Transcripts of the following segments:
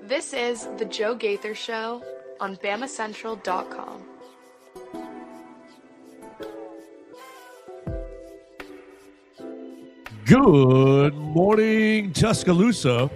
This is The Joe Gaither Show on BamaCentral.com. Good morning, Tuscaloosa.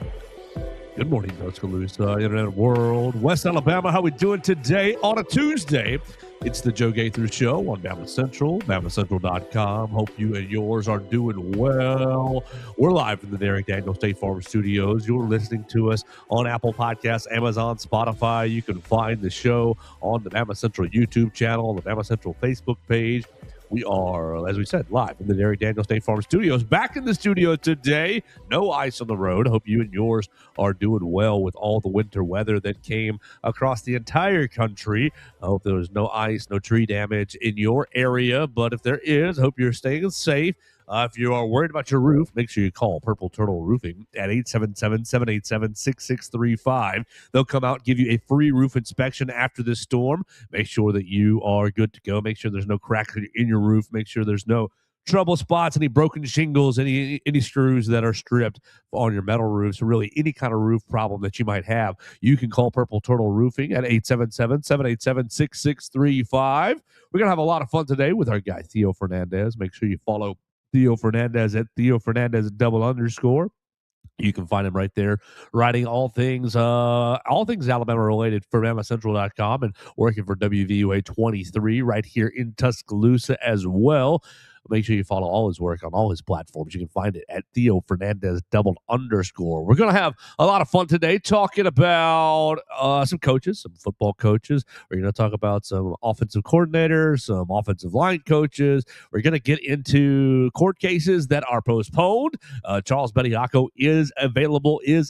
Good morning, Tuscaloosa, Internet world, West Alabama. How we doing today on a Tuesday? It's the Joe Gaither Show on BamaCentral, BamaCentral.com. Hope you and yours are doing well. We're live from the Derek Daniel State Farm Studios. You're listening to us on Apple Podcasts, Amazon, Spotify. You can find the show on the BamaCentral YouTube channel, the BamaCentral Facebook page. We are, as we said, live in the Derek Daniel State Farm Studios. Back in the studio today. No ice on the road. Hope you and yours are doing well with all the winter weather that came across the entire country. I hope there was no ice, no tree damage in your area. But if there is, I hope you're staying safe. If you are worried about your roof, make sure you call Purple Turtle Roofing at 877-787-6635. They'll come out and give you a free roof inspection after this storm. Make sure that you are good to go. Make sure there's no cracks in your roof. Make sure there's no trouble spots, any broken shingles, any screws that are stripped on your metal roofs, or really any kind of roof problem that you might have. You can call Purple Turtle Roofing at 877-787-6635. We're going to have a lot of fun today with our guy, Theo Fernandez. Make sure you follow Theo Fernandez at Theo Fernandez _. You can find him right there writing all things Alabama related for BamaCentral.com and working for WVUA 23 right here in Tuscaloosa as well. Make sure you follow all his work on all his platforms. You can find it at Theo Fernandez _. We're going to have a lot of fun today talking about some coaches, some football coaches. We're going to talk about some offensive coordinators, some offensive line coaches. We're going to get into court cases that are postponed. Charles Bediako is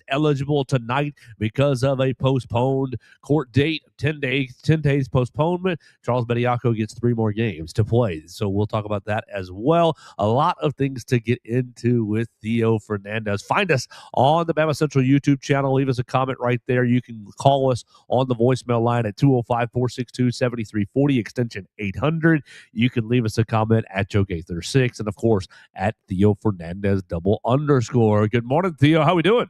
eligible tonight because of a postponed court date, 10 days postponement. Charles Bediako gets 3 more games to play. So we'll talk about that as well. A lot of things to get into with Theo Fernandez. Find us on the BamaCentral YouTube channel. Leave us a comment right there. You can call us on the voicemail line at 205-462-7340, extension 800. You can leave us a comment at Joe Gaither 6, and of course at Theo Fernandez _. Good morning, Theo. How we doing?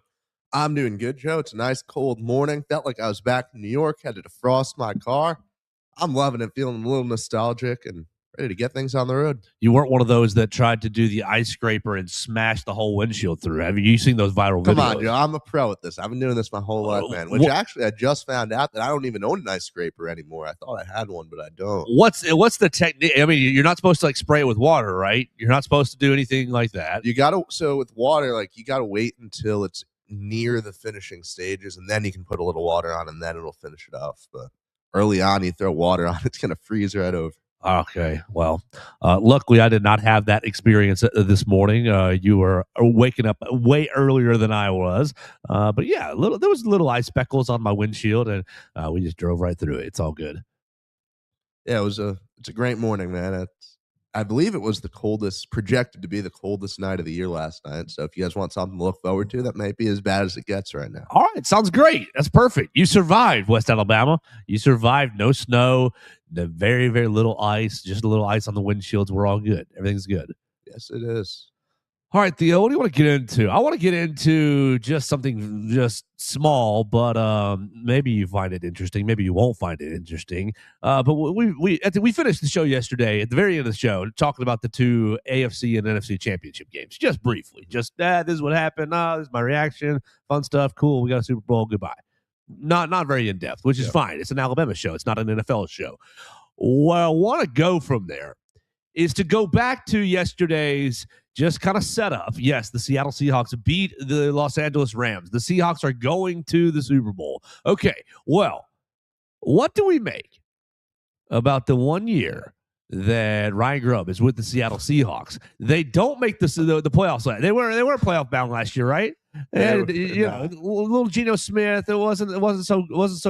I'm doing good, Joe. It's a nice cold morning. Felt like I was back in New York. Had to defrost my car. I'm loving it, feeling a little nostalgic and ready to get things on the road. You weren't one of those that tried to do the ice scraper and smash the whole windshield through. Have you seen those viral videos? Come on, Joe. I'm a pro at this. I've been doing this my whole life, man. Which actually, I just found out that I don't even own an ice scraper anymore. I thought I had one, but I don't. What's the technique? I mean, you're not supposed to like spray it with water, right? You're not supposed to do anything like that. So with water, you gotta wait until it's near the finishing stages, and then you can put a little water on, and then it'll finish it off. But early on, you throw water on, it's gonna freeze right over. Okay, well, luckily I did not have that experience this morning. You were waking up way earlier than I was, but yeah, there was little ice speckles on my windshield, and we just drove right through it. It's all good. Yeah, it's a great morning, man. I believe it was projected to be the coldest night of the year last night. So if you guys want something to look forward to, that might be as bad as it gets right now. All right, sounds great. That's perfect. You survived, West Alabama. You survived. No snow, the very, very little ice, just a little ice on the windshields. We're all good. Everything's good. Yes, it is. All right, Theo, what do you want to get into? I want to get into just something just small, but maybe you find it interesting. Maybe you won't find it interesting. But we finished the show yesterday at the very end of the show talking about the 2 AFC and NFC championship games, just briefly. Just, this is what happened. This is my reaction. Fun stuff. Cool. We got a Super Bowl. Goodbye. Not very in-depth, which is fine. It's an Alabama show. It's not an NFL show. Where I want to go from there is to go back to yesterday's just kind of setup. Yes, the Seattle Seahawks beat the Los Angeles Rams. The Seahawks are going to the Super Bowl. Okay, well, what do we make about the 1 year that Ryan Grubb is with the Seattle Seahawks? They don't make the playoffs. They were playoff bound last year, right? And little Geno Smith, it wasn't so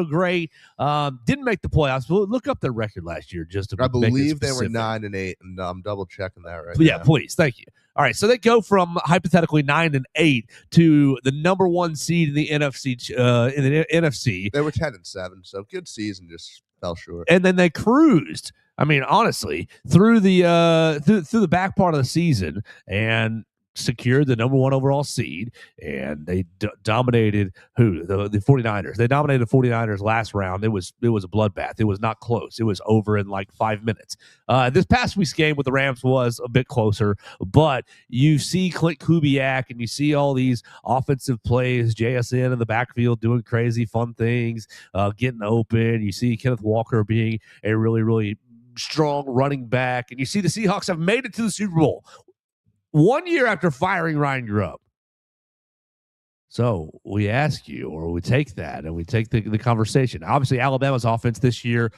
great. Didn't make the playoffs. But look up their record last year. I believe they were 9-8, and I'm double checking that right now. Yeah, please, thank you. All right, so they go from hypothetically 9-8 to the number 1 seed in the NFC. They were 10-7, so good season, just fell short. And then they cruised. I mean, honestly, through the back part of the season and secured the number 1 overall seed, and they dominated the 49ers. They dominated the 49ers last round. It was a bloodbath. It was not close. It was over in like 5 minutes. This past week's game with the Rams was a bit closer, but you see Clint Kubiak and you see all these offensive plays, JSN in the backfield doing crazy fun things, getting open. You see Kenneth Walker being a really, really strong running back, and you see the Seahawks have made it to the Super Bowl 1 year after firing Ryan Grubb. So we ask you, or we take that and we take the conversation. Obviously, Alabama's offense this year,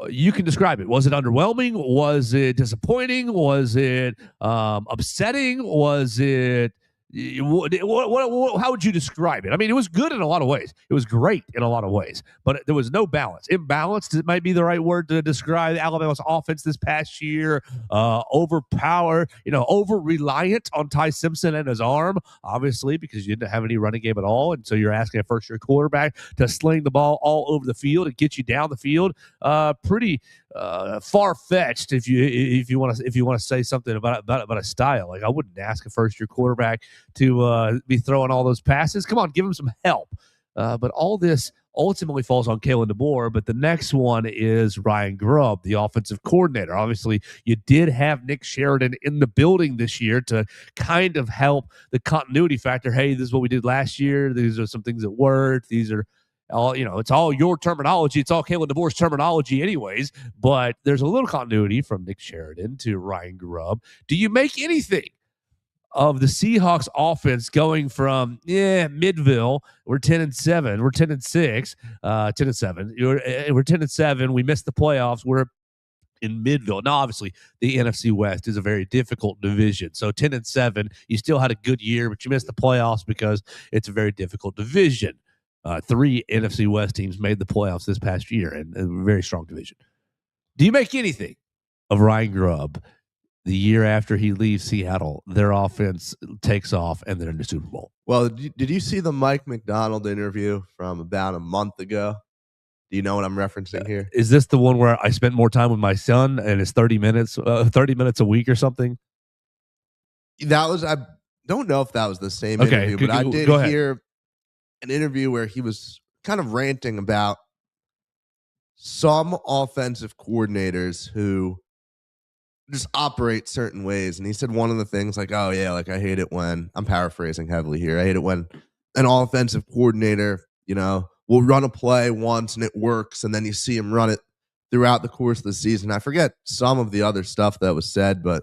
you can describe it. Was it underwhelming? Was it disappointing? Was it upsetting? Was it how would you describe it? I mean, it was good in a lot of ways. It was great in a lot of ways, but there was no balance. Imbalanced, it might be the right word to describe Alabama's offense this past year. Overpowered, over-reliant on Ty Simpson and his arm, obviously, because you didn't have any running game at all. And so you're asking a first-year quarterback to sling the ball all over the field and get you down the field. Pretty far-fetched if you want to say something about a style. Like, I wouldn't ask a first-year quarterback to be throwing all those passes. Come on, give him some help. But all this ultimately falls on Kalen DeBoer. But the next one is Ryan Grubb, the offensive coordinator. Obviously, you did have Nick Sheridan in the building this year to kind of help the continuity factor. Hey, this is what we did last year. These are some things that worked. These are all, it's all your terminology. It's all Kalen DeBoer's terminology anyways. But there's a little continuity from Nick Sheridan to Ryan Grubb. Do you make anything of the Seahawks offense going from Midville, we're 10-7, we're 10-6, 10-7, we're 10-7, we missed the playoffs, we're in Midville. Now, obviously, the NFC West is a very difficult division. So 10-7, you still had a good year, but you missed the playoffs because it's a very difficult division. 3 NFC West teams made the playoffs this past year, and a very strong division. Do you make anything of Ryan Grubb? The year after he leaves Seattle, their offense takes off and they're in the Super Bowl. Well, did you see the Mike McDonald interview from about a month ago? Do you know what I'm referencing here? Is this the one where I spent more time with my son and it's 30 minutes a week or something? I don't know if that was the same interview, but I did hear an interview where he was kind of ranting about some offensive coordinators who just operate certain ways. And he said one of the things like, oh yeah, like I hate it when, I'm paraphrasing heavily here, I hate it when an offensive coordinator, will run a play once and it works, and then you see him run it throughout the course of the season. I forget some of the other stuff that was said, but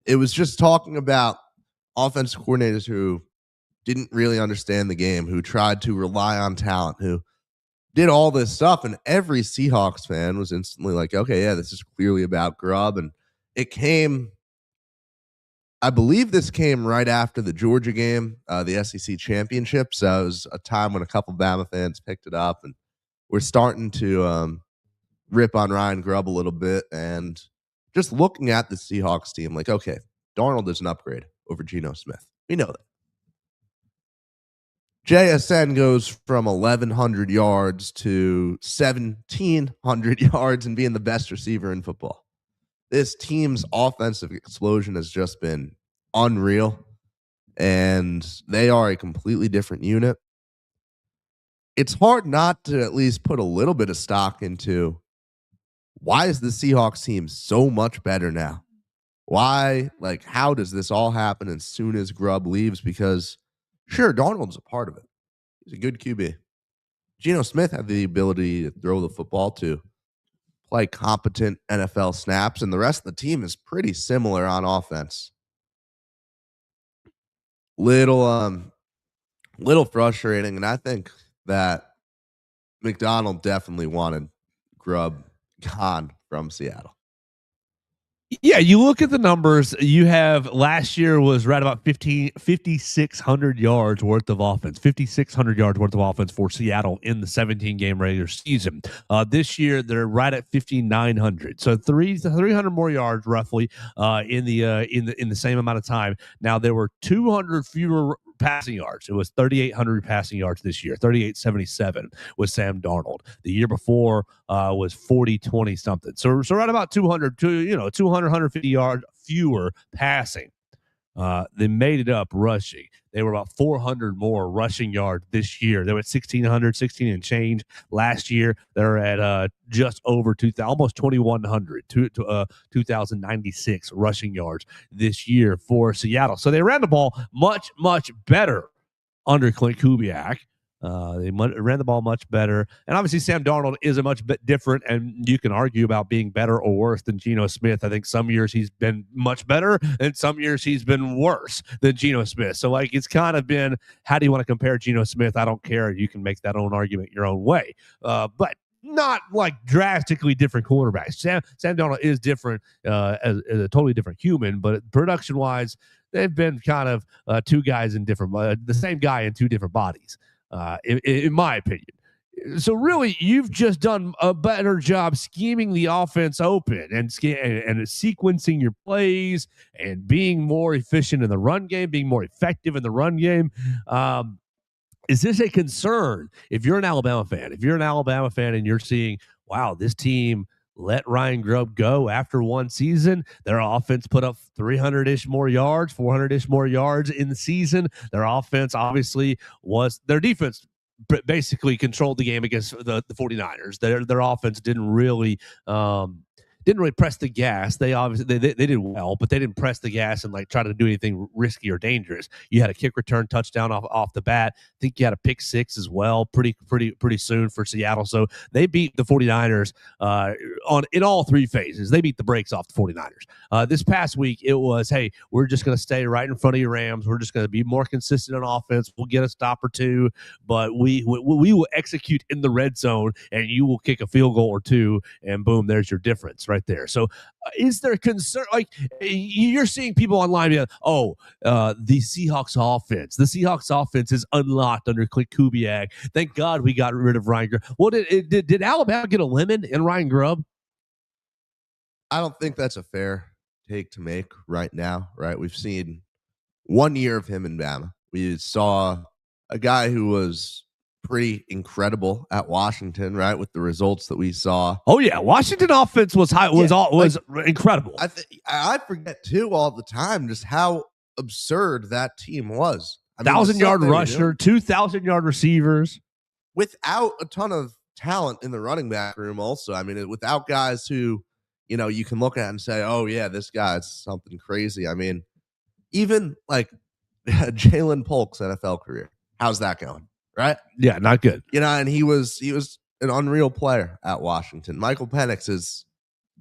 it was just talking about offensive coordinators who didn't really understand the game, who tried to rely on talent, who did all this stuff. And every Seahawks fan was instantly like, okay, yeah, this is clearly about Grubb. And it came, I believe this came right after the Georgia game, the SEC championship. So it was a time when a couple Bama fans picked it up, and we're starting to rip on Ryan Grubb a little bit. And just looking at the Seahawks team, like, okay, Darnold is an upgrade over Geno Smith. We know that. JSN goes from 1,100 yards to 1,700 yards and being the best receiver in football. This team's offensive explosion has just been unreal, and they are a completely different unit. It's hard not to at least put a little bit of stock into why is the Seahawks team so much better now? Why, how does this all happen as soon as Grubb leaves? Because sure, Darnold's a part of it. He's a good QB. Geno Smith had the ability to throw the football to play competent NFL snaps, and the rest of the team is pretty similar on offense. Little frustrating, and I think that McDonald definitely wanted Grubb gone from Seattle. Yeah, you look at the numbers. You have last year was right about 5,600 yards worth of offense. 5,600 yards worth of offense for Seattle in the 17-game regular season. This year they're right at 5,900. So 300 more yards roughly in the same amount of time. Now there were 200 fewer passing yards. It was 3,800 passing yards this year. 3,877 was Sam Darnold. The year before was 4,020 something. So right about 200, 150 yards fewer passing. They made it up rushing. They were about 400 more rushing yards this year. They were at 1,600, 16 and change last year. They're at just over 2,000, almost 2,100, 2,096 rushing yards this year for Seattle. So they ran the ball much, much better under Clint Kubiak. They ran the ball much better. And obviously, Sam Darnold is a much bit different, and you can argue about being better or worse than Geno Smith. I think some years he's been much better, and some years he's been worse than Geno Smith. So, like, it's kind of been, how do you want to compare Geno Smith? I don't care. You can make that own argument your own way. But not like drastically different quarterbacks. Sam Darnold is different as a totally different human, but production-wise, they've been kind of two guys in different, the same guy in two different bodies. In my opinion. So really, you've just done a better job scheming the offense open and sequencing your plays and being more efficient in the run game, being more effective in the run game. Is this a concern if you're an Alabama fan? If you're an Alabama fan and you're seeing, wow, this team let Ryan Grubb go after one season. Their offense put up 300-ish more yards, 400-ish more yards in the season. Their offense obviously was – their defense basically controlled the game against the 49ers. Their offense didn't really press the gas. They obviously they did well, but they didn't press the gas and like try to do anything risky or dangerous. You had a kick return touchdown off the bat. I think you had a pick six as well pretty soon for Seattle. So they beat the 49ers in all three phases. They beat the brakes off the 49ers. This past week it was, hey, we're just going to stay right in front of your Rams. We're just going to be more consistent on offense. We'll get a stop or two, but we will execute in the red zone, and you will kick a field goal or two, and boom, there's your difference right there. So is there concern? Like, you're seeing people online be like, the Seahawks offense is unlocked under Clint Kubiak. Thank God we got rid of Ryan Grubb. Well, did Alabama get a lemon in Ryan Grubb? I don't think that's a fair take to make right now, right? We've seen 1 year of him in Bama. We saw a guy who was pretty incredible at Washington, right? With the results that we saw. Oh yeah, Washington offense was incredible. I forget too all the time just how absurd that team was. 1,000-yard rusher, 2,000-yard receivers, without a ton of talent in the running back room. Also, I mean, without guys who you can look at and say, oh yeah, this guy's something crazy. I mean, even like Jalen Polk's NFL career, how's that going? Right? Yeah, not good. And he was an unreal player at Washington. Michael Penix is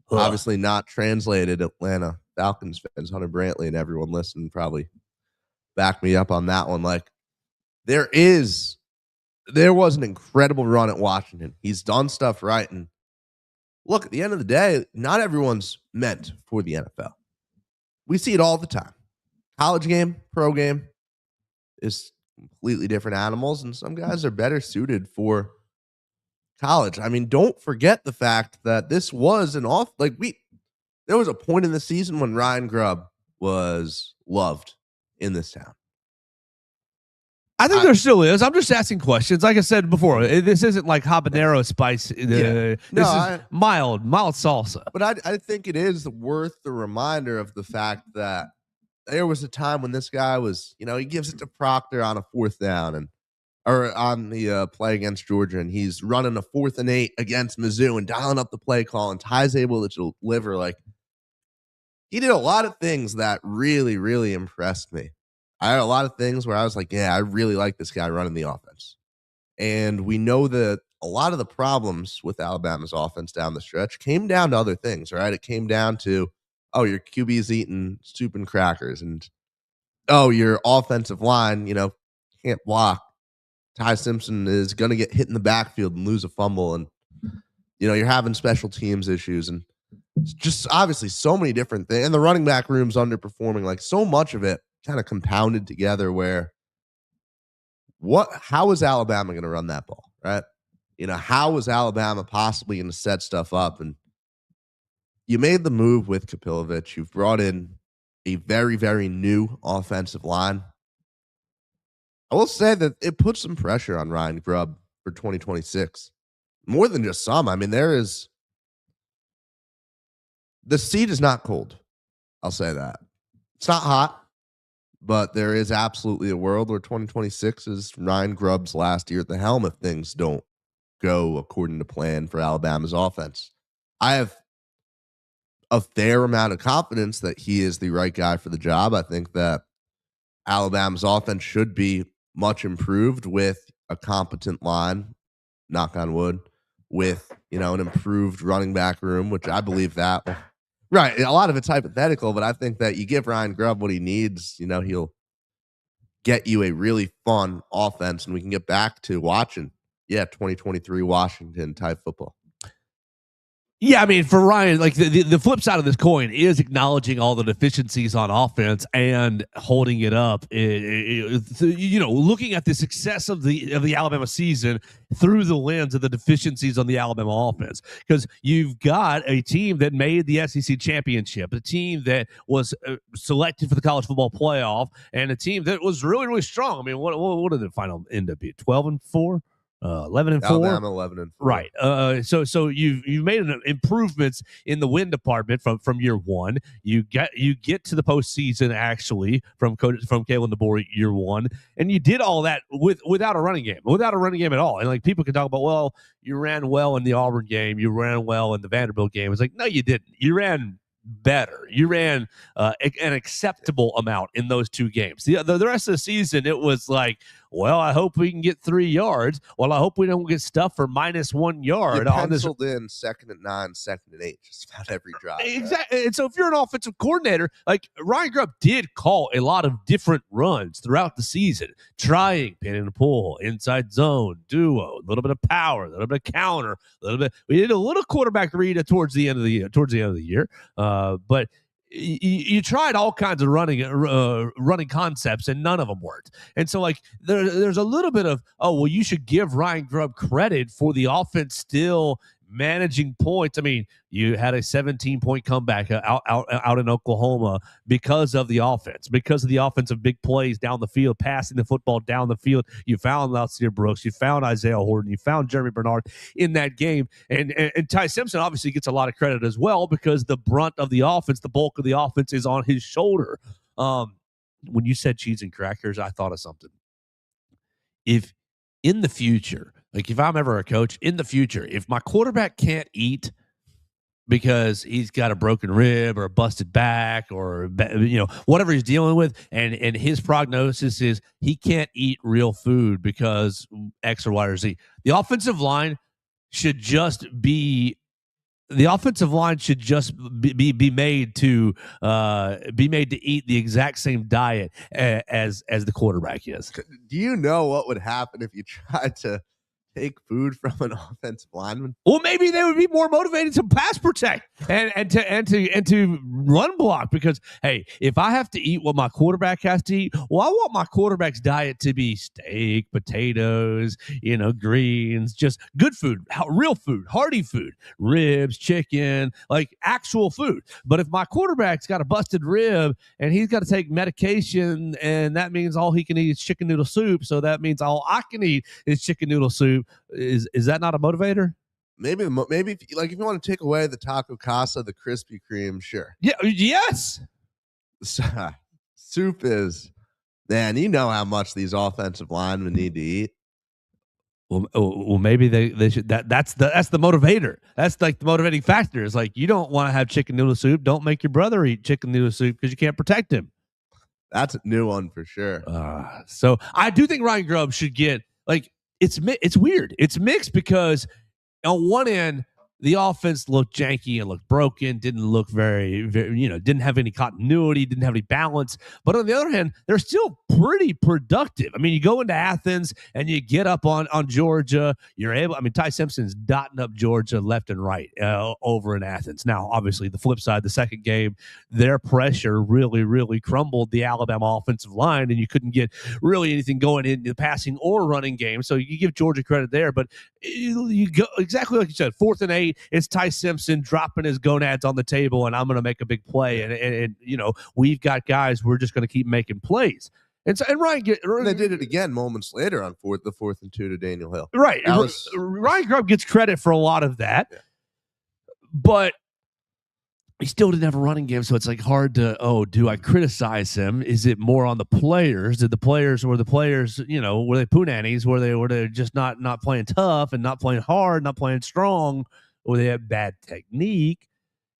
obviously not translated. Atlanta Falcons fans, Hunter Brantley and everyone listening probably back me up on that one. Like, there was an incredible run at Washington. He's done stuff right. And look, at the end of the day, not everyone's meant for the NFL. We see it all the time. College game, pro game is completely different animals, and some guys are better suited for college. I mean, don't forget the fact that this was there was a point in the season when Ryan Grubb was loved in this town. I think there still is. I'm just asking questions. Like I said before, this isn't like habanero spice. This is mild salsa. But I think it is worth the reminder of the fact that there was a time when this guy was, he gives it to Proctor on a 4th down or on the play against Georgia, and he's running a 4th and 8 against Mizzou and dialing up the play call, and Ty's able to deliver. Like, he did a lot of things that really, really impressed me. I had a lot of things where I was like, yeah, I really like this guy running the offense. And we know that a lot of the problems with Alabama's offense down the stretch came down to other things, right? It came down to, oh, your QB's eating soup and crackers, and oh, your offensive line, can't block. Ty Simpson is going to get hit in the backfield and lose a fumble, and you're having special teams issues, and it's just obviously so many different things. And the running back room's underperforming. Like, so much of it kind of compounded together. Where how is Alabama going to run that ball, right? How is Alabama possibly going to set stuff up? And you made the move with Kapilovic. You've brought in a very, very new offensive line. I will say that it puts some pressure on Ryan Grubb for 2026. More than just some. I mean, the seat is not cold. I'll say that. It's not hot. but there is absolutely a world where 2026 is Ryan Grubb's last year at the helm if things don't go according to plan for Alabama's offense. I have a fair amount of confidence that he is the right guy for the job. I think that Alabama's offense should be much improved with a competent line, knock on wood, with, an improved running back room, which I believe that. Right. A lot of it's hypothetical, but I think that you give Ryan Grubb what he needs, he'll get you a really fun offense, and we can get back to watching, 2023 Washington type football. Yeah, I mean, for Ryan, like the flip side of this coin is acknowledging all the deficiencies on offense and holding it up. Looking at the success of the Alabama season through the lens of the deficiencies on the Alabama offense, because you've got a team that made the SEC championship, a team that was selected for the college football playoff, and a team that was really, really strong. I mean, what did the final end up being? 12-4. 11-4. Alabama 11-4. Right. So you've made improvements in the win department from year one. You get to the postseason actually from Kalen DeBoer year one, and you did all that without a running game at all. And like people can talk about, well, you ran well in the Auburn game, you ran well in the Vanderbilt game. It's like, no, you didn't. You ran better. You ran an acceptable amount in those two games. The rest of the season, it was like, well, I hope we can get 3 yards. Well, I hope we don't get stuffed for -1 yard. You penciled in 2nd and 9, 2nd and 8, just about every drive. Exactly. And so if you're an offensive coordinator, like Ryan Grubb did call a lot of different runs throughout the season, trying pin and pull, inside zone, duo, a little bit of power, a little bit of counter, a little bit. We did a little quarterback read towards the end of the year. But you tried all kinds of running concepts, and none of them worked. And so, like, there's a little bit of, you should give Ryan Grubb credit for the offense still managing points. I mean, you had a 17-point comeback out in Oklahoma because of the offense, because of the offensive big plays down the field, passing the football down the field. You found Lousier Brooks, you found Isaiah Horton, you found Jeremy Bernard in that game. And Ty Simpson obviously gets a lot of credit as well, because the brunt of the offense, the bulk of the offense is on his shoulder. When you said cheese and crackers, I thought of something. If in the future, like if I'm ever a coach, in the future, if my quarterback can't eat because he's got a broken rib or a busted back or whatever he's dealing with, and his prognosis is he can't eat real food because X or Y or Z, the offensive line should just be made to eat the exact same diet as the quarterback is. Do you know what would happen if you tried to take food from an offensive lineman? Well, maybe they would be more motivated to pass protect and to run block, because hey, if I have to eat what my quarterback has to eat, well, I want my quarterback's diet to be steak, potatoes, greens, just good food, real food, hearty food, ribs, chicken, like actual food. But if my quarterback's got a busted rib and he's got to take medication, and that means all he can eat is chicken noodle soup, so that means all I can eat is chicken noodle soup, is that not a motivator? Maybe if you want to take away the taco casa, the Krispy Kreme, sure. Yeah, yes. Soup is, man, you know how much these offensive linemen need to eat. Well, maybe they should. That's the motivator. That's like the motivating factor. Is like, you don't want to have chicken noodle soup. Don't make your brother eat chicken noodle soup because you can't protect him. That's a new one for sure. So I do think Ryan Grubb should get, like, it's weird. It's mixed, because on one end, the offense looked janky and looked broken, didn't look very, didn't have any continuity, didn't have any balance. But on the other hand, they're still pretty productive. I mean, you go into Athens and you get up on Georgia. Ty Simpson's dotting up Georgia left and right over in Athens. Now, obviously, the flip side, the second game, their pressure really, really crumbled the Alabama offensive line, and you couldn't get really anything going in the passing or running game. So you give Georgia credit there, but you go exactly like you said, 4th and 8. It's Ty Simpson dropping his gonads on the table, and I'm going to make a big play. And we've got guys, we're just going to keep making plays. And Ryan, they did it again moments later on the 4th and 2 to Daniel Hill. Right. Ryan Grubb gets credit for a lot of that. Yeah. But he still didn't have a running game, so it's like hard to, do I criticize him? Is it more on the players? Were the players, were they punannies? Were they just not playing tough and not playing hard, not playing strong, or they had bad technique?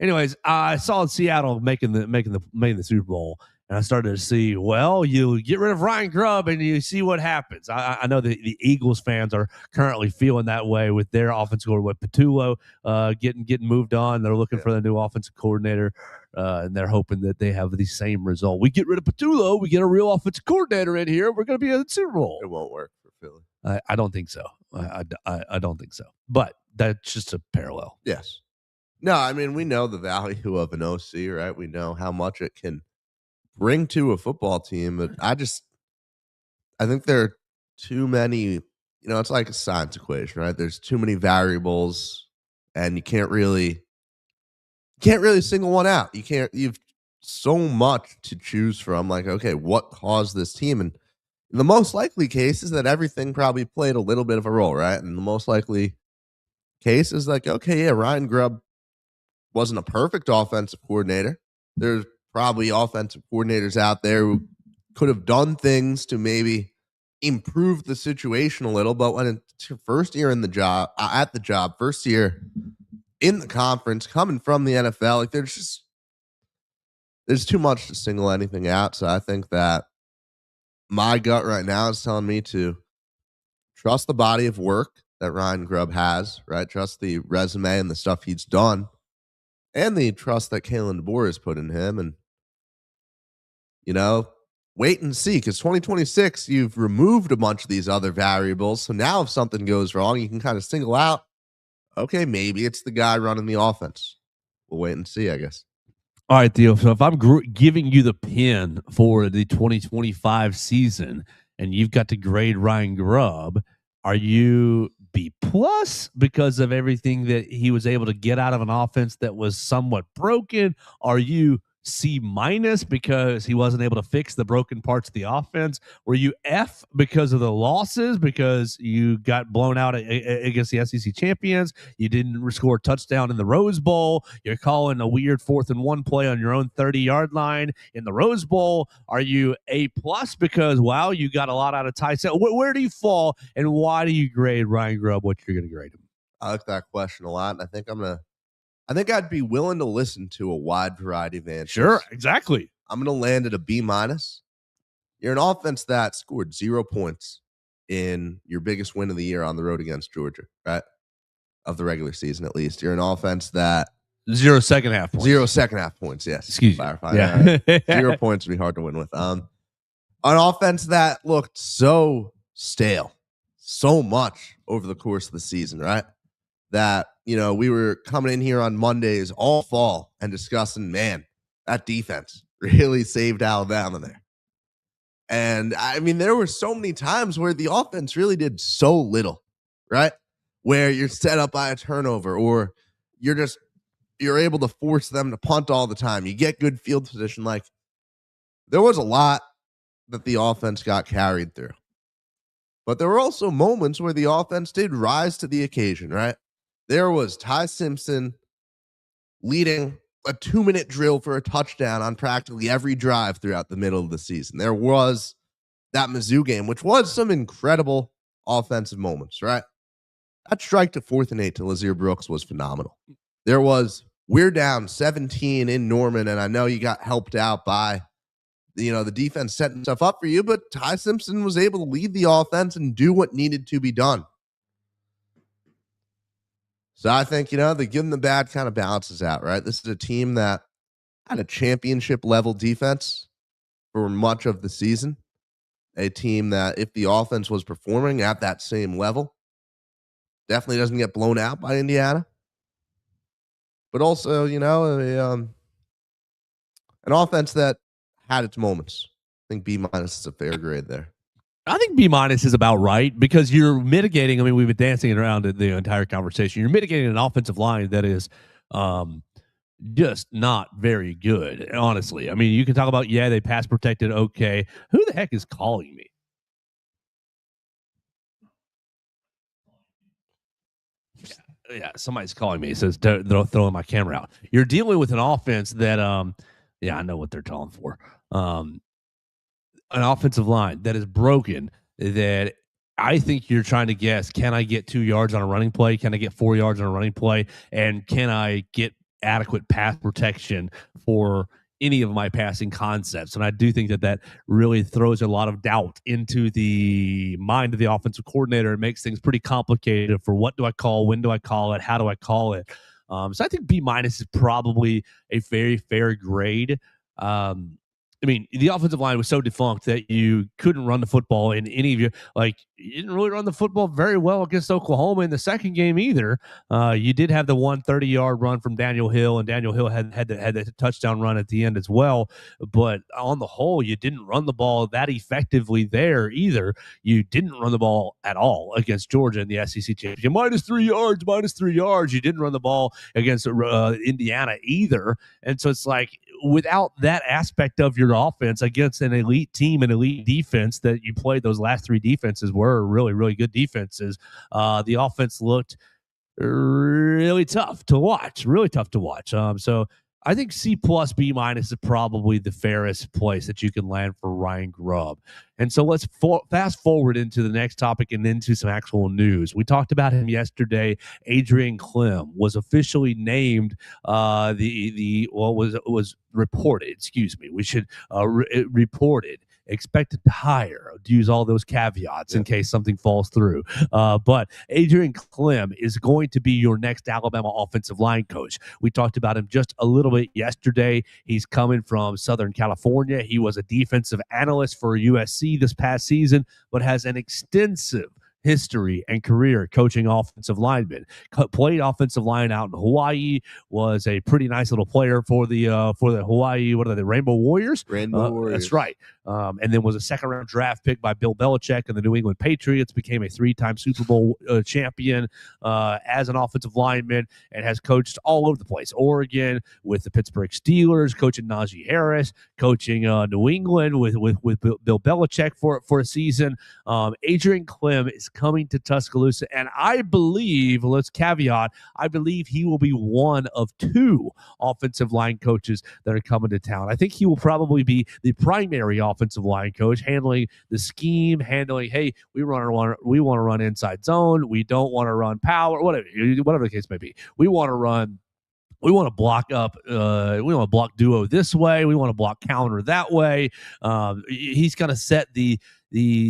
Anyways, I saw Seattle making the Super Bowl, and I started to see, well, you get rid of Ryan Grubb and you see what happens. I know the Eagles fans are currently feeling that way with their offensive coordinator, with Petullo getting moved on. They're looking for the new offensive coordinator, and they're hoping that they have the same result. We get rid of Petullo, we get a real offensive coordinator in here, we're going to be in the Super Bowl. It won't work for Philly. I don't think so. I don't think so. But that's just a parallel. Yes. No, I mean, we know the value of an OC, right? We know how much it can bring to a football team, but I think there are too many, it's like a science equation, right? There's too many variables, and you can't really single one out. You've so much to choose from. Like, okay, what caused this team? And the most likely case is that everything probably played a little bit of a role, right? And the most likely case is like, okay, yeah, Ryan Grubb wasn't a perfect offensive coordinator. There's probably offensive coordinators out there who could have done things to maybe improve the situation a little, but when it's your first year in the job, first year in the conference, coming from the NFL, like there's too much to single anything out. So I think that my gut right now is telling me to trust the body of work that Ryan Grubb has, right? Trust the resume and the stuff he's done, and the trust that Kalen DeBoer has put in him. And, wait and see, because 2026, you've removed a bunch of these other variables. So now if something goes wrong, you can kind of single out, okay, maybe it's the guy running the offense. We'll wait and see, I guess. All right, Theo. So if I'm giving you the pin for the 2025 season and you've got to grade Ryan Grubb, are you B+ because of everything that he was able to get out of an offense that was somewhat broken? Are you C- because he wasn't able to fix the broken parts of the offense? Were you F because of the losses, because you got blown out against the SEC champions? You didn't score a touchdown in the Rose Bowl. You're calling a weird 4th and 1 play on your own 30-yard line in the Rose Bowl. Are you A+ because, wow, you got a lot out of Tyson? Where do you fall, and why do you grade Ryan Grubb what you're going to grade him? I like that question a lot, and I think I'd be willing to listen to a wide variety of answers. Sure, exactly. I'm going to land at a B-. You're an offense that scored 0 points in your biggest win of the year on the road against Georgia, right? Of the regular season, at least. You're an offense that 0 second half points. 0 second half points, yes. Excuse me. Yeah. 0 points would be hard to win with. An offense that looked so stale, so much over the course of the season, right? That, we were coming in here on Mondays all fall and discussing, man, that defense really saved Alabama there. And I mean, there were so many times where the offense really did so little, right? Where you're set up by a turnover, or you're able to force them to punt all the time. You get good field position. Like, there was a lot that the offense got carried through. But there were also moments where the offense did rise to the occasion, right? There was Ty Simpson leading a 2-minute drill for a touchdown on practically every drive throughout the middle of the season. There was that Mizzou game, which was some incredible offensive moments, right? That strike to 4th and 8 to Lazier Brooks was phenomenal. There was, we're down 17 in Norman, and I know you got helped out by the defense setting stuff up for you, but Ty Simpson was able to lead the offense and do what needed to be done. So I think, the good and the bad kind of balances out, right? This is a team that had a championship level defense for much of the season. A team that, if the offense was performing at that same level, definitely doesn't get blown out by Indiana. But also, an offense that had its moments. I think B- is a fair grade there. I think B- is about right, because you're mitigating. I mean, we've been dancing around the entire conversation. You're mitigating an offensive line that is just not very good, honestly. I mean, you can talk about, they pass protected, okay. Who the heck is calling me? Yeah, somebody's calling me. It says they're throwing my camera out. You're dealing with an offense that, yeah, I know what they're calling for. An offensive line that is broken. That I think you're trying to guess: can I get 2 yards on a running play? Can I get 4 yards on a running play? And can I get adequate pass protection for any of my passing concepts? And I do think that really throws a lot of doubt into the mind of the offensive coordinator and makes things pretty complicated for what do I call, when do I call it, how do I call it. So I think B- is probably a very fair grade. I mean, the offensive line was so defunct that you couldn't run the football in any of your, like, you didn't really run the football very well against Oklahoma in the second game either. You did have the 130-yard run from Daniel Hill, and Daniel Hill had the touchdown run at the end as well. But on the whole, you didn't run the ball that effectively there either. You didn't run the ball at all against Georgia in the SEC championship. Minus 3 yards. You didn't run the ball against Indiana either. And so it's like, without that aspect of your offense against an elite team, an elite defense that you played, those last 3 defenses were really, really good defenses. The offense looked really tough to watch, So I think C plus B minus is probably the fairest place that you can land for Ryan Grubb. And so let's fast forward into the next topic and into some actual news. We talked about him yesterday. Adrian Clem was officially named was reported. Excuse me. We should reported. Expected to hire, to use all those caveats in case something falls through. But Adrian Clem is going to be your next Alabama offensive line coach. We talked about him just a little bit yesterday. He's coming from Southern California. He was a defensive analyst for USC this past season, but has an extensive history and career coaching offensive linemen. Played offensive line out in Hawaii. Was a pretty nice little player for the Hawaii. What are they? Rainbow Warriors. Rainbow Warriors. That's right. And then was a second-round draft pick by Bill Belichick and the New England Patriots. Became a 3-time Super Bowl champion as an offensive lineman, and has coached all over the place. Oregon with the Pittsburgh Steelers, coaching Najee Harris, coaching New England with Bill Belichick for a season. Adrian Clem is coming to Tuscaloosa, and I believe, let's caveat, I believe he will be one of 2 offensive line coaches that are coming to town. I think he will probably be the primary offensive line coach, handling the scheme, hey, we want to run inside zone, we don't want to run power, whatever the case may be. We want to block up. We want to block duo this way. We want to block counter that way. He's going to set the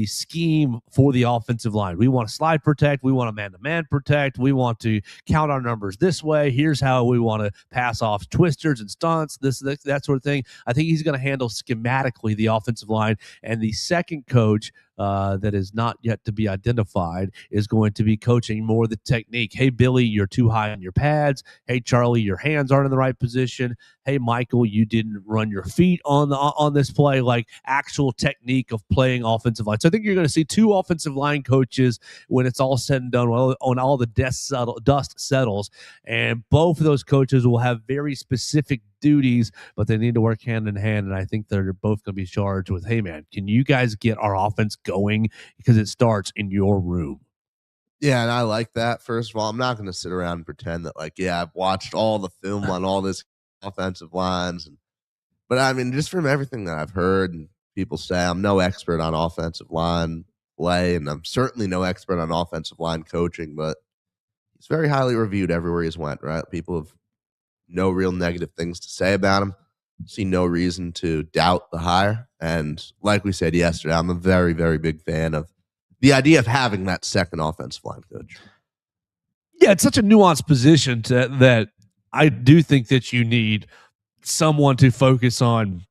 scheme for the offensive line. We want to slide protect. We want to man-to-man protect. We want to count our numbers this way. Here's how we want to pass off twisters and stunts, that sort of thing. I think he's going to handle schematically the offensive line. And the second coach that is not yet to be identified is going to be coaching more the technique. Hey, Billy, you're too high on your pads. Hey, Charlie, your hands aren't in the right position. Hey, Michael, you didn't run your feet on this play, like actual technique of playing offensive line. So I think you're going to see 2 offensive line coaches when it's all said and done, when all the dust settles. And both of those coaches will have very specific duties, but they need to work hand in hand. And I think they're both going to be charged with, hey, man, can you guys get our offense going? Because it starts in your room. Yeah, and I like that. First of all, I'm not going to sit around and pretend that, like, yeah, I've watched all the film on all this offensive lines. But I mean, just from everything that I've heard and people say, I'm no expert on offensive line play, and I'm certainly no expert on offensive line coaching, but he's very highly reviewed everywhere he's went, right? People have no real negative things to say about him. See no reason to doubt the hire. And like we said yesterday, I'm a very, very big fan of the idea of having that second offensive line coach. Yeah, it's such a nuanced position that I do think that you need someone to focus on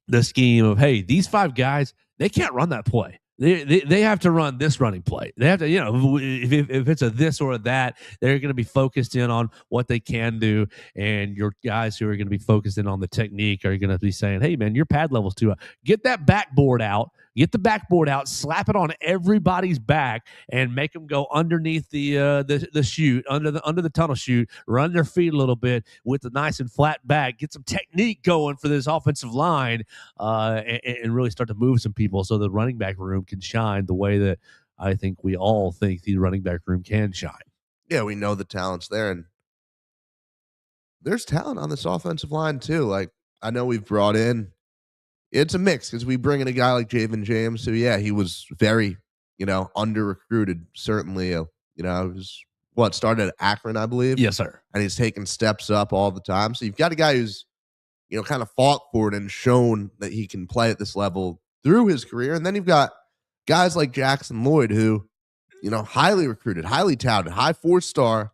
the scheme of, hey, these 5 guys, they can't run that play. They have to run this running play. They have to, if it's a this or a that, they're going to be focused in on what they can do. And your guys who are going to be focused in on the technique are going to be saying, hey, man, your pad level's too high. Get that backboard out. Get the backboard out, slap it on everybody's back, and make them go underneath the chute, under the tunnel chute, run their feet a little bit with a nice and flat back, get some technique going for this offensive line, and really start to move some people so the running back room can shine the way that I think we all think the running back room can shine. yeah, we know the talent's there, and there's talent on this offensive line too. Like, I know we've brought in, it's a mix because we bring in a guy like Javen James, who, yeah, he was very, under recruited. Certainly, he was started at Akron, I believe. Yes, sir. And he's taking steps up all the time. So you've got a guy who's, kind of fought for it and shown that he can play at this level through his career. And then you've got guys like Jackson Lloyd, who, highly recruited, highly touted, high 4-star.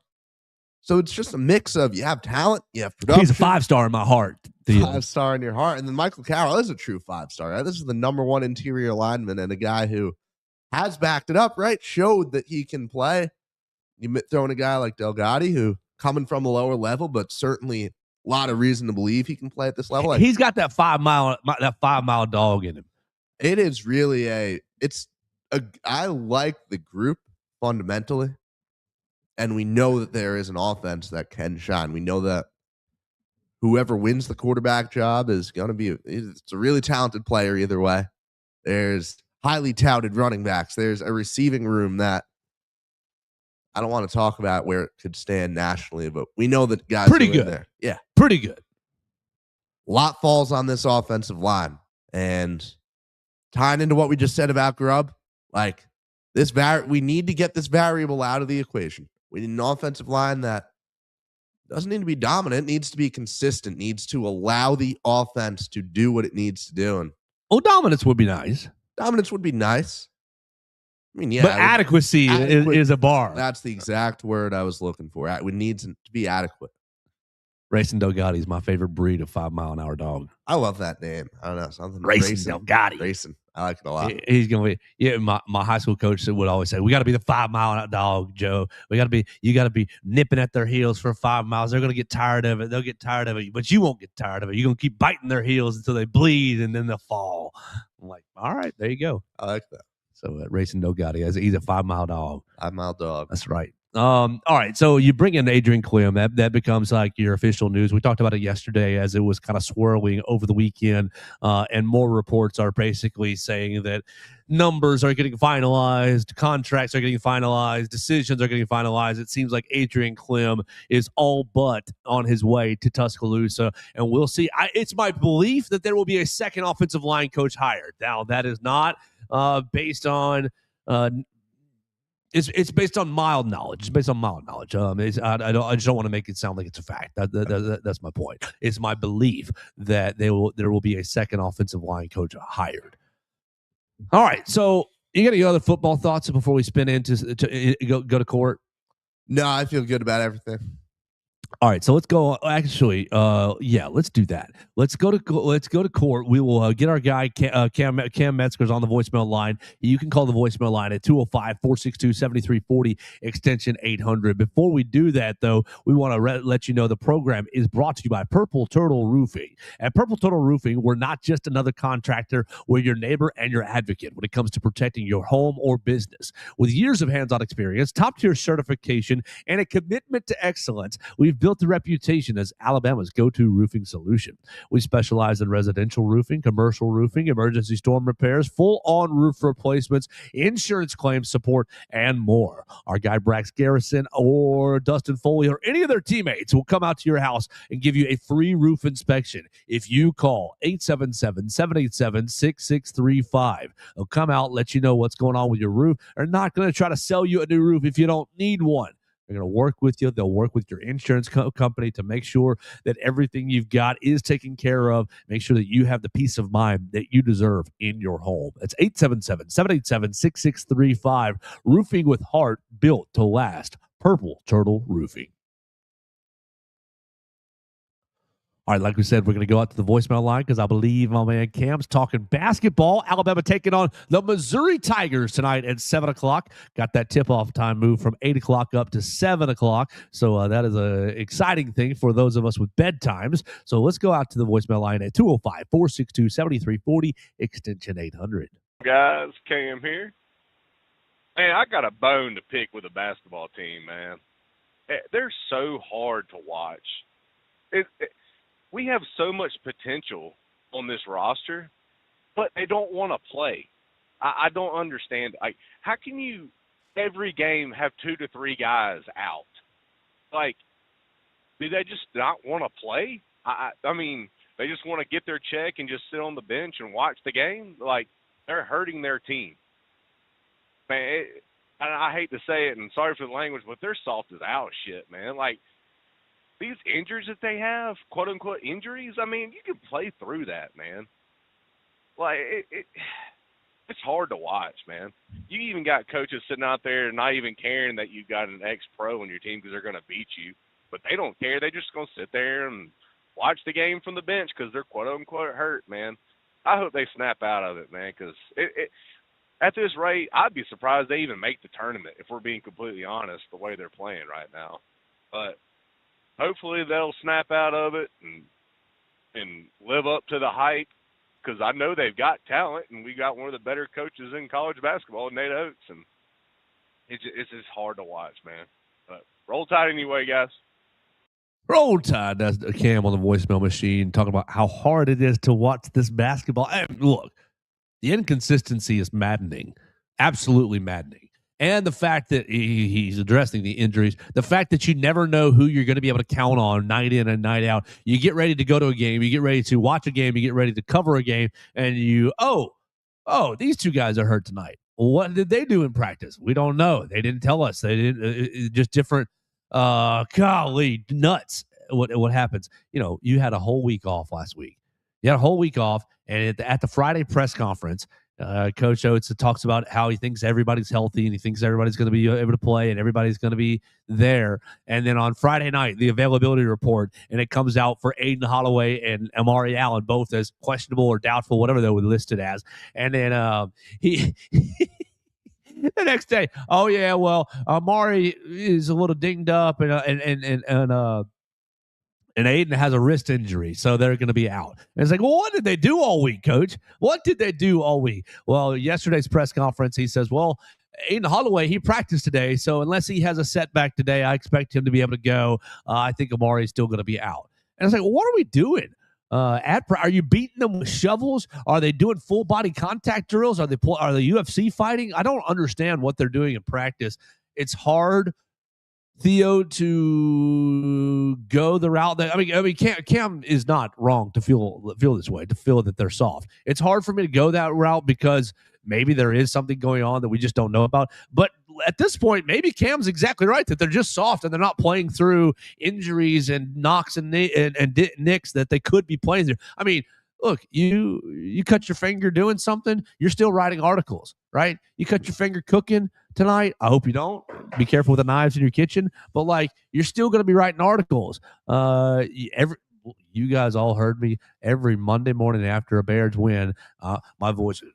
So it's just a mix of, you have talent, you have production. He's a 5-star in my heart. Theo. 5-star in your heart. And then Michael Carroll is a true 5-star, right? This is the #1 interior lineman and a guy who has backed it up, right? Showed that he can play. You throw in a guy like Delgatti, who coming from a lower level, but certainly a lot of reason to believe he can play at this level. He's got that 5-mile dog in him. It is really I like the group fundamentally. And we know that there is an offense that can shine. We know that whoever wins the quarterback job is going to be, it's a really talented player either way. There's highly touted running backs. There's a receiving room that I don't want to talk about where it could stand nationally, but we know that guys pretty good there. Yeah. Pretty good. A lot falls on this offensive line. And tying into what we just said about Grubb, like we need to get this variable out of the equation. We need an offensive line that doesn't need to be dominant, needs to be consistent, needs to allow the offense to do what it needs to do. And dominance would be nice. Dominance would be nice. I mean, yeah. But adequacy is a bar. That's the exact word I was looking for. It needs to be adequate. Racing Delgatti is my favorite breed of 5-mile-an-hour dog. I love that name. I don't know, something. Racing Delgatti. Racing. I like it a lot. He's gonna be. Yeah, my high school coach would always say, "We got to be the 5-mile-an-hour dog, Joe. You got to be nipping at their heels for 5 miles. They're gonna get tired of it. They'll get tired of it, but you won't get tired of it. You're gonna keep biting their heels until they bleed, and then they'll fall." I'm like, all right, there you go. I like that. So Racing Delgatti, he's a 5-mile dog. 5-mile dog. That's right. All right, so you bring in Adrian Clem. That becomes like your official news. We talked about it yesterday as it was kind of swirling over the weekend, and more reports are basically saying that numbers are getting finalized, contracts are getting finalized, decisions are getting finalized. It seems like Adrian Clem is all but on his way to Tuscaloosa, and we'll see. It's my belief that there will be a second offensive line coach hired. Now, that is not based on It's based on mild knowledge. It's based on mild knowledge. I just don't want to make it sound like it's a fact. That's my point. It's my belief that there will be a second offensive line coach hired. All right. So you got any other football thoughts before we spin into go to court? No, I feel good about everything. All right, so let's go. Actually, let's do that. Let's go to court. We will get our guy Cam Metzger's on the voicemail line. You can call the voicemail line at 205-462-7340 extension 800. Before we do that, though, we want to let you know the program is brought to you by Purple Turtle Roofing. At Purple Turtle Roofing, we're not just another contractor. We're your neighbor and your advocate when it comes to protecting your home or business. With years of hands-on experience, top-tier certification, and a commitment to excellence, we've built a reputation as Alabama's go-to roofing solution. We specialize in residential roofing, commercial roofing, emergency storm repairs, full-on roof replacements, insurance claims support, and more. Our guy Brax Garrison or Dustin Foley or any of their teammates will come out to your house and give you a free roof inspection if you call 877-787-6635. They'll come out, let you know what's going on with your roof. They're not going to try to sell you a new roof if you don't need one. They're going to work with you. They'll work with your insurance company to make sure that everything you've got is taken care of. Make sure that you have the peace of mind that you deserve in your home. That's 877-787-6635. Roofing with heart, built to last. Purple Turtle Roofing. All right, like we said, we're going to go out to the voicemail line because I believe my man Cam's talking basketball. Alabama taking on the Missouri Tigers tonight at 7 o'clock. Got that tip-off time moved from 8 o'clock up to 7 o'clock. So that is an exciting thing for those of us with bedtimes. So let's go out to the voicemail line at 205-462-7340, extension 800. Guys, Cam here. Man, I got a bone to pick with a basketball team, man. They're so hard to watch. We have so much potential on this roster, but they don't want to play. I don't understand. How can you every game have 2 to 3 guys out. Like, do they just not want to play? I mean, they just want to get their check and just sit on the bench and watch the game? Like, they're hurting their team. Man, I hate to say it, and sorry for the language, but they're soft as out shit, man. Like, these injuries that they have, quote-unquote injuries, I mean, you can play through that, man. Like, it's hard to watch, man. You even got coaches sitting out there not even caring that you got an ex-pro on your team because they're going to beat you. But they don't care. They're just going to sit there and watch the game from the bench because they're quote-unquote hurt, man. I hope they snap out of it, man, because at this rate, I'd be surprised they even make the tournament, if we're being completely honest, the way they're playing right now. But hopefully they'll snap out of it and live up to the hype, because I know they've got talent, and we got one of the better coaches in college basketball, Nate Oates, and it's just hard to watch, man. But roll tide anyway, guys. Roll Tide. That's Cam on the voicemail machine talking about how hard it is to watch this basketball. And look, the inconsistency is maddening, absolutely maddening. And the fact that he's addressing the injuries, the fact that you never know who you're going to be able to count on night in and night out. You get ready to go to a game, you get ready to watch a game, you get ready to cover a game, and these two guys are hurt tonight. What did they do in practice? We don't know. They didn't tell us. They didn't. Just different. Golly, nuts. What happens? You had a whole week off last week. You had a whole week off, and at the Friday press conference, Coach Oates talks about how he thinks everybody's healthy and he thinks everybody's going to be able to play and everybody's going to be there. And then on Friday night, the availability report, and it comes out for Aiden Holloway and Amari Allen, both as questionable or doubtful, whatever they were listed as. And then he the next day, oh yeah, well, Amari is a little dinged up, and Aiden has a wrist injury, so they're going to be out. And it's like, well, what did they do all week, Coach? What did they do all week? Well, yesterday's press conference, he says, well, Aiden Holloway, he practiced today, so unless he has a setback today, I expect him to be able to go. I think Amari is still going to be out. And I was like, well, what are we doing? Are you beating them with shovels? Are they doing full body contact drills? Are the UFC fighting? I don't understand what they're doing in practice. It's hard, Theo, to go the route that I mean, Cam is not wrong to feel this way, to feel that they're soft. It's hard for me to go that route because maybe there is something going on that we just don't know about. But at this point, maybe Cam's exactly right that they're just soft and they're not playing through injuries and knocks and nicks that they could be playing through. I mean, look, you cut your finger doing something, you're still writing articles, right? You cut your finger cooking tonight. I hope you don't. Be careful with the knives in your kitchen. But, like, you're still going to be writing articles. You guys all heard me every Monday morning after a Bears win. My voice is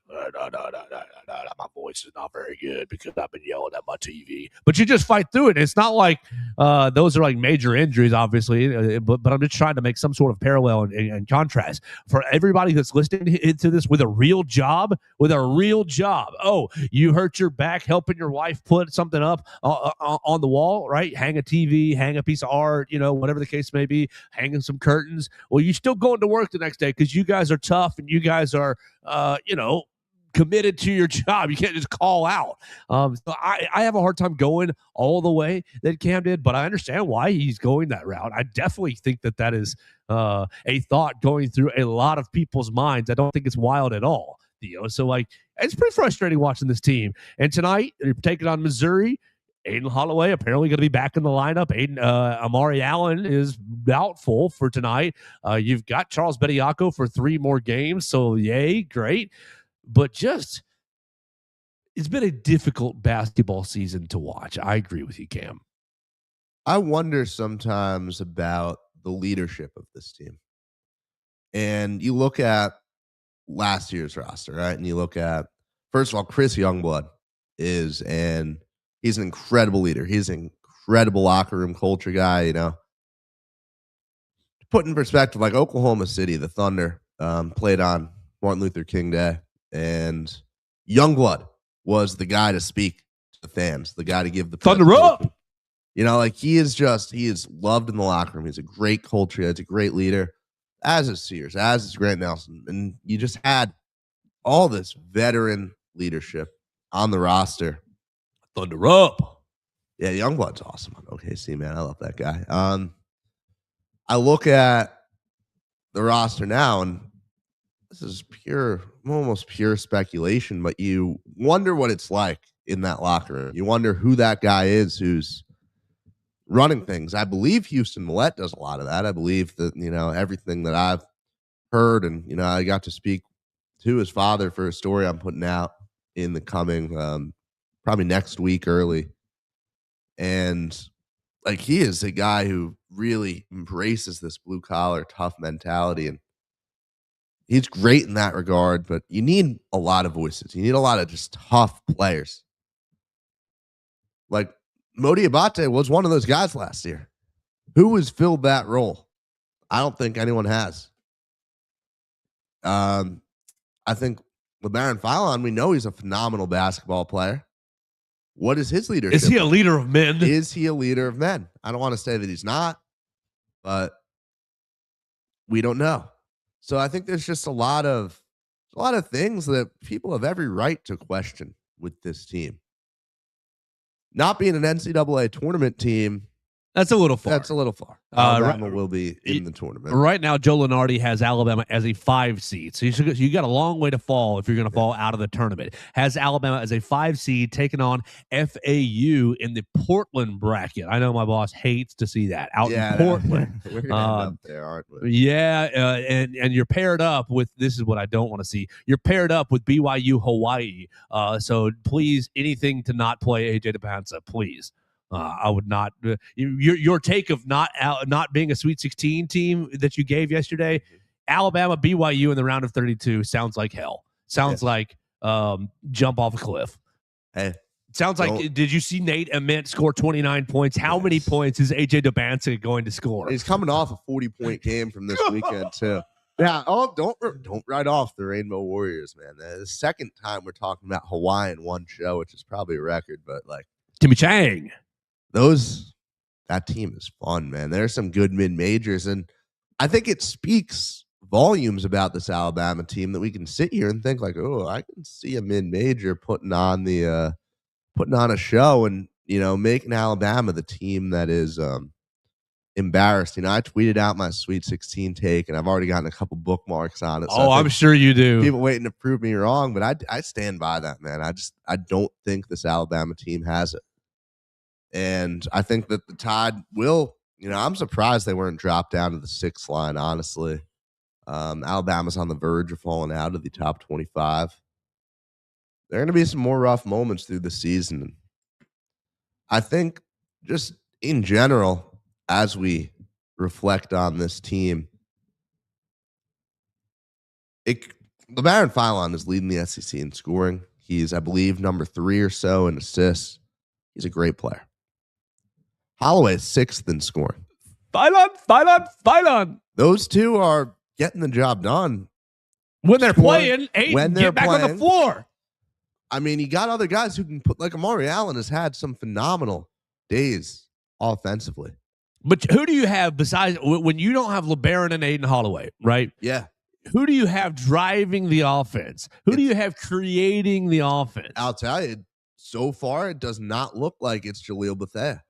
my voice is not very good because I've been yelling at my TV. But you just fight through it. It's not like those are like major injuries, obviously. But I'm just trying to make some sort of parallel and contrast for everybody that's listening to this with a real job. Oh, you hurt your back helping your wife put something up on the wall, right? Hang a TV, hang a piece of art, whatever the case may be, hanging some curtains. Well, you're still going to work the next day because you guys are tough and you guys are, committed to your job. You can't just call out. So I have a hard time going all the way that Cam did, but I understand why he's going that route. I definitely think that is a thought going through a lot of people's minds. I don't think it's wild at all, Theo. So, it's pretty frustrating watching this team. And tonight, they're taking on Missouri. Aiden Holloway apparently going to be back in the lineup. Amari Allen is doubtful for tonight. You've got Charles Bediako for 3 more games, so yay, great. But it's been a difficult basketball season to watch. I agree with you, Cam. I wonder sometimes about the leadership of this team. And you look at last year's roster, right? And you look at, first of all, Chris Youngblood he's an incredible leader. He's an incredible locker room culture guy, To put in perspective, like Oklahoma City, the Thunder played on Martin Luther King Day. And Youngblood was the guy to speak to the fans, the guy to give the Thunder up. He is loved in the locker room. He's a great culture. He's a great leader, as is Sears, as is Grant Nelson. And you just had all this veteran leadership on the roster. Thunder up. Yeah, Youngblood's awesome on OKC, man. I love that guy. I look at the roster now, and this is almost pure speculation, but you wonder what it's like in that locker room. You wonder who that guy is who's running things. I believe Houston Millett does a lot of that. I believe that, everything that I've heard, and, I got to speak to his father for a story I'm putting out in the coming, probably next week early. And like, he is a guy who really embraces this blue collar tough mentality, and he's great in that regard, but you need a lot of voices. You need a lot of just tough players. Like Mo Diabate was one of those guys last year. Who has filled that role? I don't think anyone has. I think LeBaron Philon, we know he's a phenomenal basketball player. What is his leadership? Is he a leader of men? Is he a leader of men? I don't want to say that he's not, but we don't know. So I think there's just a lot of things that people have every right to question with this team. Not being an NCAA tournament team, that's a little far. Alabama will be in the tournament. Right now, Joe Lunardi has Alabama as a 5 seed. So you got a long way to fall if you're going to fall out of the tournament. Has Alabama as a 5 seed taking on FAU in the Portland bracket. I know my boss hates to see that out in Portland. We're going to end up there, aren't we? Yeah, and you're paired up with, this is what I don't want to see. You're paired up with BYU Hawaii. So please, anything to not play AJ DePanza, please. I would not. Your take of not being a Sweet 16 team that you gave yesterday, Alabama BYU in the round of 32 sounds like hell. Sounds like jump off a cliff. Hey, sounds like. Did you see Nate Ament score 29 points? How many points is AJ DePanza going to score? He's coming off a 40-point game from this weekend too. Yeah. Oh, don't write off the Rainbow Warriors, man. The second time we're talking about Hawaii in one show, which is probably a record, but like Timmy Chang. That team is fun, man. There's some good mid-majors, and I think it speaks volumes about this Alabama team that we can sit here and think like, oh, I can see a mid-major putting on a show and, making Alabama the team that is embarrassed. I tweeted out my Sweet 16 take, and I've already gotten a couple bookmarks on it. So I'm sure you do. People waiting to prove me wrong, but I stand by that, man. I don't think this Alabama team has it. And I think that the Tide will, I'm surprised they weren't dropped down to the 6th line, honestly. Alabama's on the verge of falling out of the top 25. There are going to be some more rough moments through the season. I think just in general, as we reflect on this team, LeBaron Philon is leading the SEC in scoring. He's, I believe, number 3 or so in assists. He's a great player. Holloway is 6th in scoring. Philon. Those two are getting the job done. When they're playing, get back on the floor. I mean, you got other guys who can put, like Amari Allen has had some phenomenal days offensively. But who do you have besides, when you don't have LeBaron and Aiden Holloway, right? Yeah. Who do you have driving the offense? Who do you have creating the offense? I'll tell you, so far, it does not look like it's Jaleel Bethea.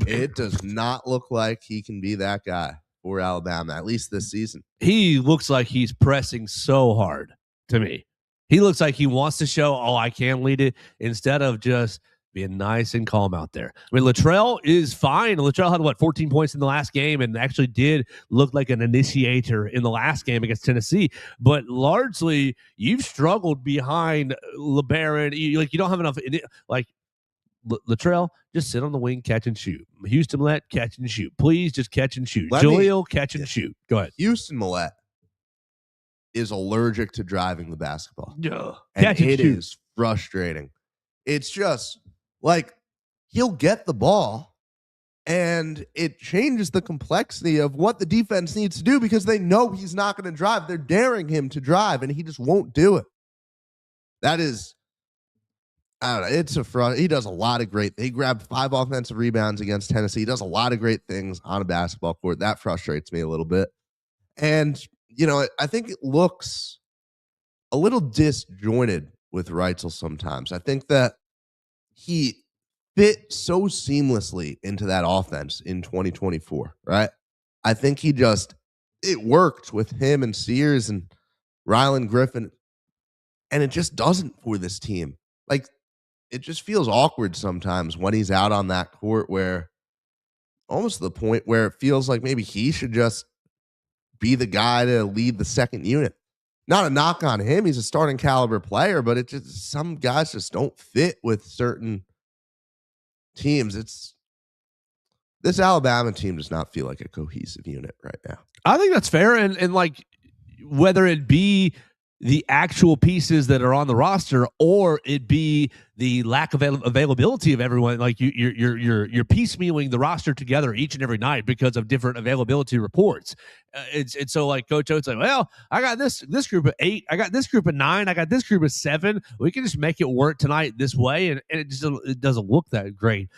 It does not look like he can be that guy for Alabama, at least this season. He looks like he's pressing so hard to me. He looks like he wants to show, I can lead it, instead of just being nice and calm out there. I mean, Latrell is fine. Latrell had, 14 points in the last game and actually did look like an initiator in the last game against Tennessee. But largely, you've struggled behind LeBaron. You don't have enough. Latrell, just sit on the wing, catch and shoot. Houston Millett, catch and shoot. Please just catch and shoot. Jaleel, catch and shoot. Go ahead. Houston Millett is allergic to driving the basketball. Yeah. And it is frustrating. It's just like he'll get the ball and it changes the complexity of what the defense needs to do because they know he's not going to drive. They're daring him to drive and he just won't do it. That is, I don't know. It's a front. He does a lot of great. He grabbed 5 offensive rebounds against Tennessee. He does a lot of great things on a basketball court. That frustrates me a little bit. And, I think it looks a little disjointed with Reitzel sometimes. I think that he fit so seamlessly into that offense in 2024, right? I think it worked with him and Sears and Rylan Griffin, and it just doesn't for this team. Like, it just feels awkward sometimes when he's out on that court, where almost to the point where it feels like maybe he should just be the guy to lead the second unit. Not a knock on him. He's a starting caliber player, but some guys just don't fit with certain teams. This Alabama team does not feel like a cohesive unit right now. I think that's fair. And like, whether it be the actual pieces that are on the roster or it be the lack of availability of everyone, like you're piecemealing the roster together each and every night because of different availability reports. It's so like Coach Oates like, well, I got this group of 8, I got this group of 9, I got this group of 7. We can just make it work tonight this way, and it doesn't look that great.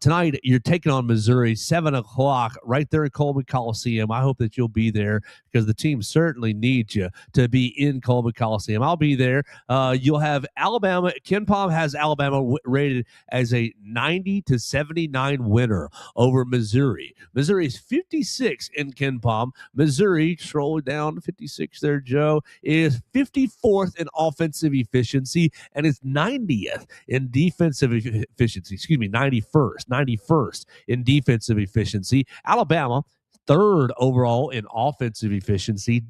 Tonight, you're taking on Missouri, 7 o'clock, right there at Coleman Coliseum. I hope that you'll be there because the team certainly needs you to be in Coleman Coliseum. I'll be there. You'll have Alabama. Ken Pom has Alabama rated as a 90-79 winner over Missouri. Missouri's 56 in Ken Pom. Missouri, scroll down to 56 there, Joe, is 54th in offensive efficiency and is 90th in defensive efficiency. 91st in defensive efficiency. Alabama, 3rd overall in offensive efficiency,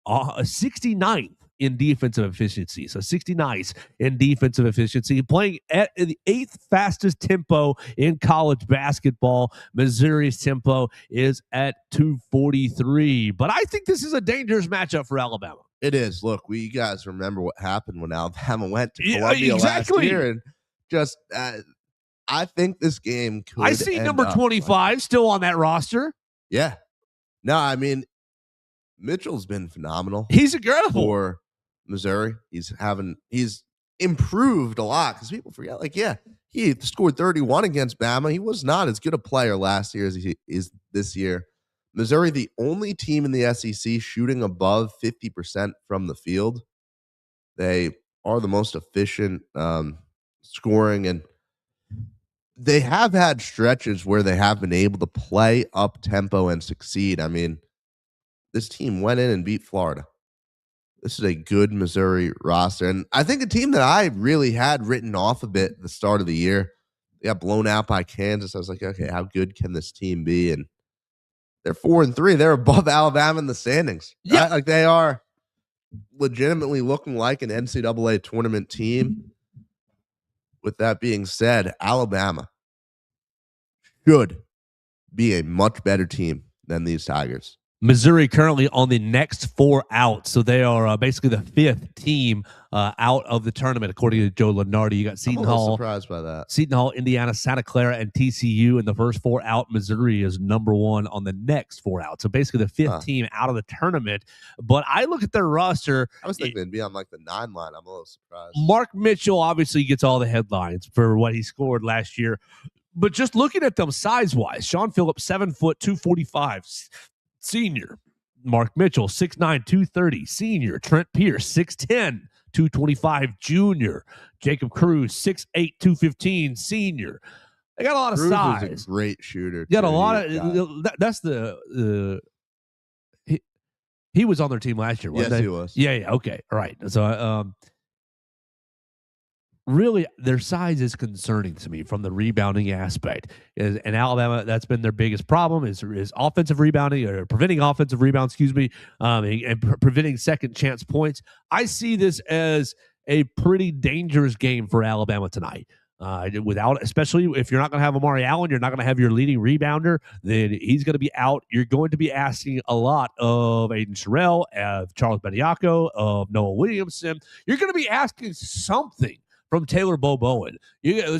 69th in defensive efficiency. So 69th in defensive efficiency, playing at the 8th fastest tempo in college basketball. Missouri's tempo is at 243. But I think this is a dangerous matchup for Alabama. It is. Look, you guys remember what happened when Alabama went to Columbia last year, and just I think this game could. I see number 25 still on that roster. Yeah. No, I mean, Mitchell's been phenomenal. He's incredible for Missouri. He's improved a lot because people forget. Like, yeah, he scored 31 against Bama. He was not as good a player last year as he is this year. Missouri, the only team in the SEC shooting above 50% from the field. They are the most efficient scoring, and they have had stretches where they have been able to play up tempo and succeed. I mean, this team went in and beat Florida. This is a good Missouri roster. And I think a team that I really had written off a bit at the start of the year. They got blown out by Kansas. I was like, okay, how good can this team be? And they're 4-3. They're above Alabama in the standings. Yeah. Right? Like, they are legitimately looking like an NCAA tournament team. With that being said, Alabama should be a much better team than these Tigers. Missouri currently on the next 4 out, so they are basically the 5th team out of the tournament, according to Joe Lunardi. You got Seton Hall, surprised by that. Seton Hall, Indiana, Santa Clara, and TCU in the first 4 out. Missouri is number 1 on the next 4 out, so basically the 5th team out of the tournament. But I look at their roster. I was thinking it'd be on like the 9 line. I'm a little surprised. Mark Mitchell obviously gets all the headlines for what he scored last year, but just looking at them size-wise, Sean Phillips, 7 foot, 245. Senior. Mark Mitchell, 6'9", 230. Senior. Trent Pierce, 6'10", 225. Junior. Jacob Cruz, 6'8", 215. Senior. They got a lot of Cruz size. Is a great shooter. Got a lot of. That's the. He was on their team last year, wasn't yes, he? He was. Yeah. Okay. All right. So, really, their size is concerning to me from the rebounding aspect. And Alabama, that's been their biggest problem is offensive rebounding, or preventing offensive rebounds, and preventing second chance points. I see this as a pretty dangerous game for Alabama tonight. Especially if you're not going to have Amari Allen, you're not going to have your leading rebounder, then he's going to be out. You're going to be asking a lot of Aiden Sherrill, of Charles Bediako, of Noah Williamson. You're going to be asking something from Taylor Bowen.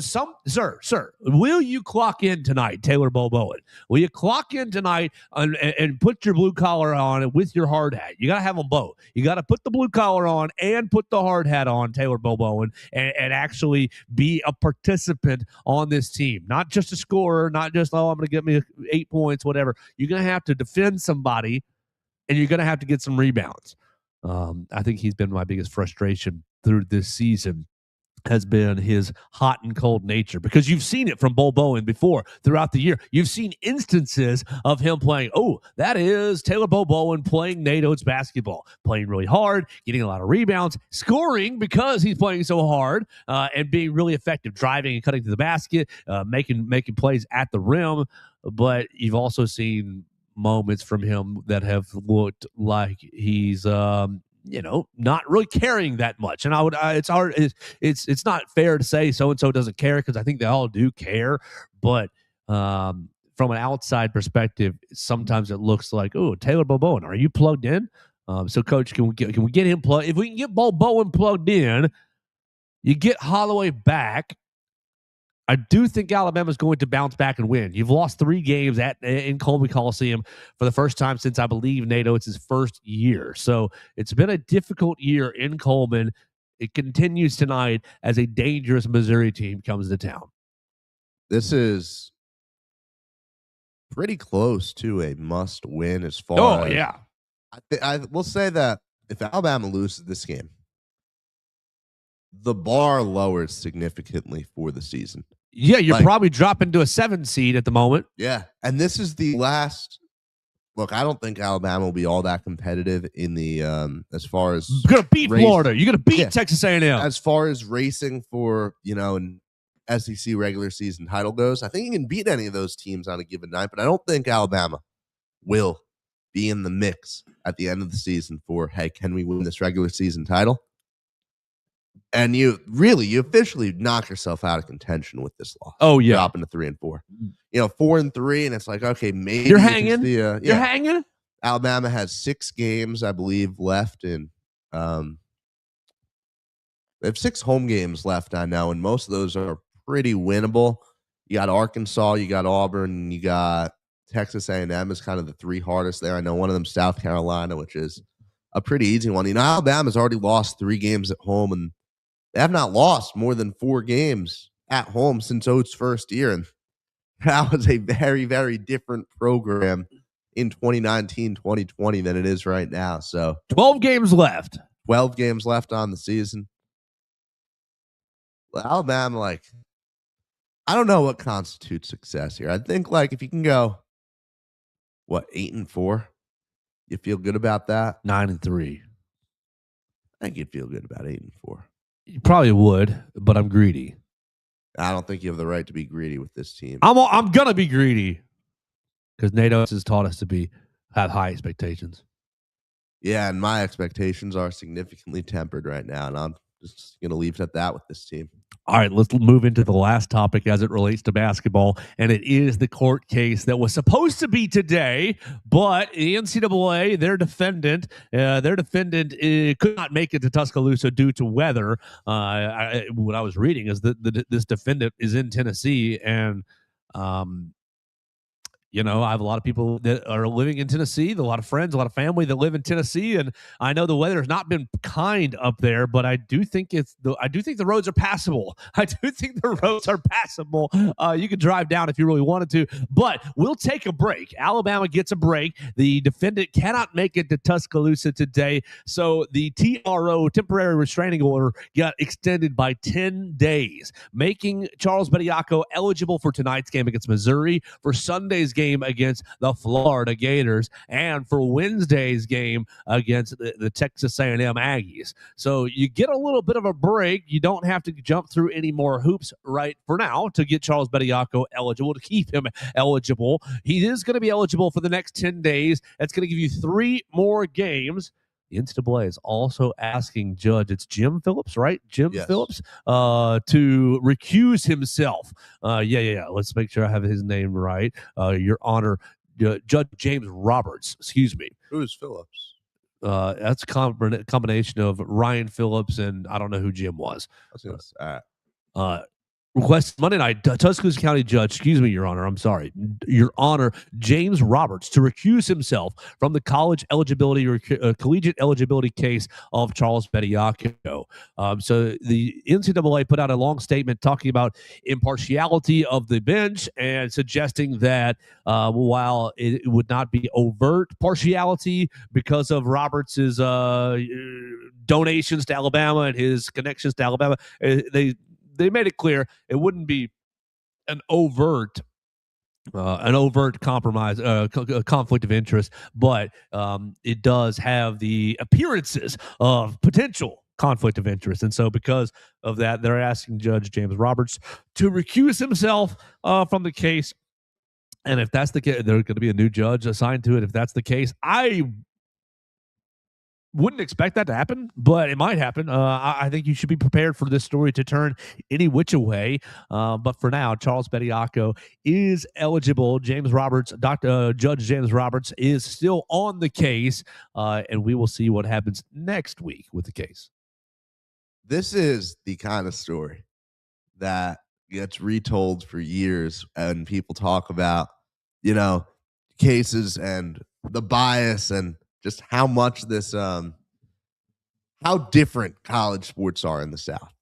Sir, will you clock in tonight, Taylor Bowen? Will you clock in tonight and put your blue collar on with your hard hat? You got to have them both. You got to put the blue collar on and put the hard hat on, Taylor Bowen, and actually be a participant on this team. Not just a scorer, not just, I'm going to get me 8 points, whatever. You're going to have to defend somebody, and you're going to have to get some rebounds. I think he's been my biggest frustration through this season. has been his hot and cold nature, because you've seen it from Bo Bowen before throughout the year. You've seen instances of him playing, that is Taylor Bo Bowen playing Nate Oates basketball, playing really hard, getting a lot of rebounds, scoring because he's playing so hard, and being really effective, driving and cutting to the basket, making plays at the rim. But you've also seen moments from him that have looked like he's not really caring that much. And it's hard. It's not fair to say so-and-so doesn't care, because I think they all do care. But from an outside perspective, sometimes it looks like, Taylor Bo Bowen, are you plugged in? So coach, can we get him plugged? If we can get Bo Bowen plugged in, you get Holloway back, I do think Alabama's going to bounce back and win. You've lost 3 games in Colby Coliseum for the first time since, I believe, Nate Oates' first year. So it's been a difficult year in Coleman. It continues tonight as a dangerous Missouri team comes to town. This is pretty close to a must-win as far as... yeah. I will say that if Alabama loses this game, the bar lowers significantly for the season. Yeah, you're probably dropping to a 7 seed at the moment. Yeah, and this is the last. Look, I don't think Alabama will be all that competitive in the as far as you're gonna beat Florida. You're gonna beat Texas A&M. As far as racing for an SEC regular season title goes, I think you can beat any of those teams on a given night. But I don't think Alabama will be in the mix at the end of the season for, hey, can we win this regular season title? And you officially knock yourself out of contention with this loss. Oh yeah, dropping to 3-4. 4-3, and it's like, okay, maybe you're hanging. You're hanging. Alabama has 6 games, I believe, left, and they have 6 home games left. I know, and most of those are pretty winnable. You got Arkansas, you got Auburn, you got Texas A&M is kind of the 3 hardest there. I know one of them, South Carolina, which is a pretty easy one. Alabama's already lost 3 games at home, and they have not lost more than 4 games at home since Oates' first year. And that was a very, very different program in 2019, 2020 than it is right now. So 12 games left. 12 games left on the season. Well, Alabama, I don't know what constitutes success here. I think, if you can go, 8-4? You feel good about that? 9-3. I think you'd feel good about 8-4. You probably would, but I'm greedy. I don't think you have the right to be greedy with this team. I'm gonna be greedy because Nate Oates has taught us to have high expectations. Yeah, and my expectations are significantly tempered right now, and I'm just gonna leave it at that with this team. All right, let's move into the last topic as it relates to basketball, and it is the court case that was supposed to be today, but the NCAA, their defendant could not make it to Tuscaloosa due to weather. What I was reading is that this defendant is in Tennessee, and I have a lot of people that are living in Tennessee, a lot of friends, a lot of family that live in Tennessee, and I know the weather has not been kind up there, but I do think the roads are passable. I do think the roads are passable. You could drive down if you really wanted to, but we'll take a break. Alabama gets a break. The defendant cannot make it to Tuscaloosa today, so the TRO, temporary restraining order, got extended by 10 days, making Charles Bediako eligible for tonight's game against Missouri, for Sunday's game against the Florida Gators, and for Wednesday's game against the Texas A&M Aggies. So you get a little bit of a break. You don't have to jump through any more hoops right for now to get Charles Bediako eligible, to keep him eligible. He is going to be eligible for the next 10 days. That's going to give you 3 more games. The NCAA is also asking it's Jim Phillips, right? Yes. Phillips, to recuse himself. Yeah. Let's make sure I have his name right. Your Honor, Judge James Roberts. Excuse me. Who's Phillips? That's a combination of Ryan Phillips and I don't know who Jim was. I was gonna say. Request Monday night, Tuscaloosa County Judge, excuse me, Your Honor, I'm sorry, Your Honor, James Roberts to recuse himself from the college eligibility or collegiate eligibility case of Charles Bediako. So the NCAA put out a long statement talking about impartiality of the bench and suggesting that while it would not be overt partiality because of Roberts's donations to Alabama and his connections to Alabama, they made it clear it wouldn't be an overt compromise, conflict of interest, but it does have the appearances of potential conflict of interest. And so because of that, they're asking Judge James Roberts to recuse himself from the case. And if that's the case, there's going to be a new judge assigned to it. If that's the case, I wouldn't expect that to happen, but it might happen. I think you should be prepared for this story to turn any which way. But for now, Charles Bediako is eligible. Judge James Roberts is still on the case, and we will see what happens next week with the case. This is the kind of story that gets retold for years, and people talk about, cases and the bias and just how much this, how different college sports are in the South.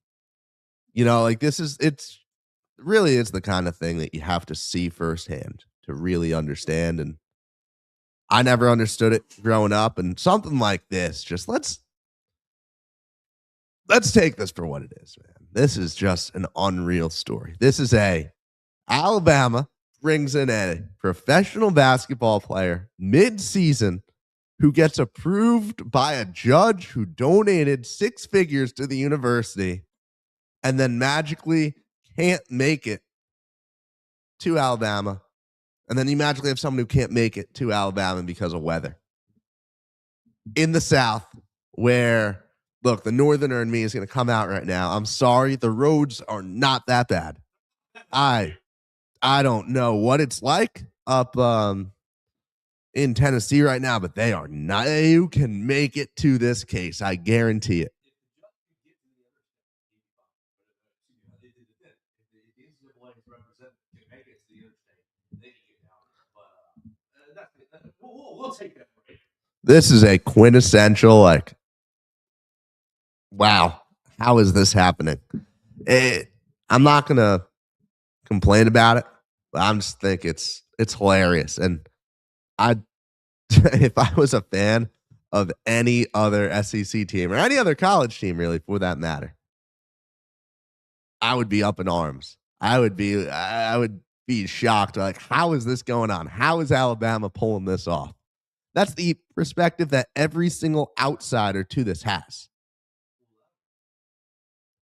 It's the kind of thing that you have to see firsthand to really understand. And I never understood it growing up. And something like this, just let's take this for what it is, man. This is just an unreal story. This is Alabama brings in a professional basketball player mid-season who gets approved by a judge who donated 6 figures to the university and then magically can't make it to Alabama. And then you magically have someone who can't make it to Alabama because of weather. In the South, where, look, the northerner in me is going to come out right now. I'm sorry, the roads are not that bad. I don't know what it's like up in Tennessee right now, but they are not. You can make it to this case. I guarantee it. We'll take that. This is a quintessential, wow, how is this happening? I'm not going to complain about it, but I'm just think it's hilarious. And if I was a fan of any other SEC team or any other college team, really, for that matter, I would be up in arms. I would be shocked. Like, how is this going on? How is Alabama pulling this off? That's the perspective that every single outsider to this has.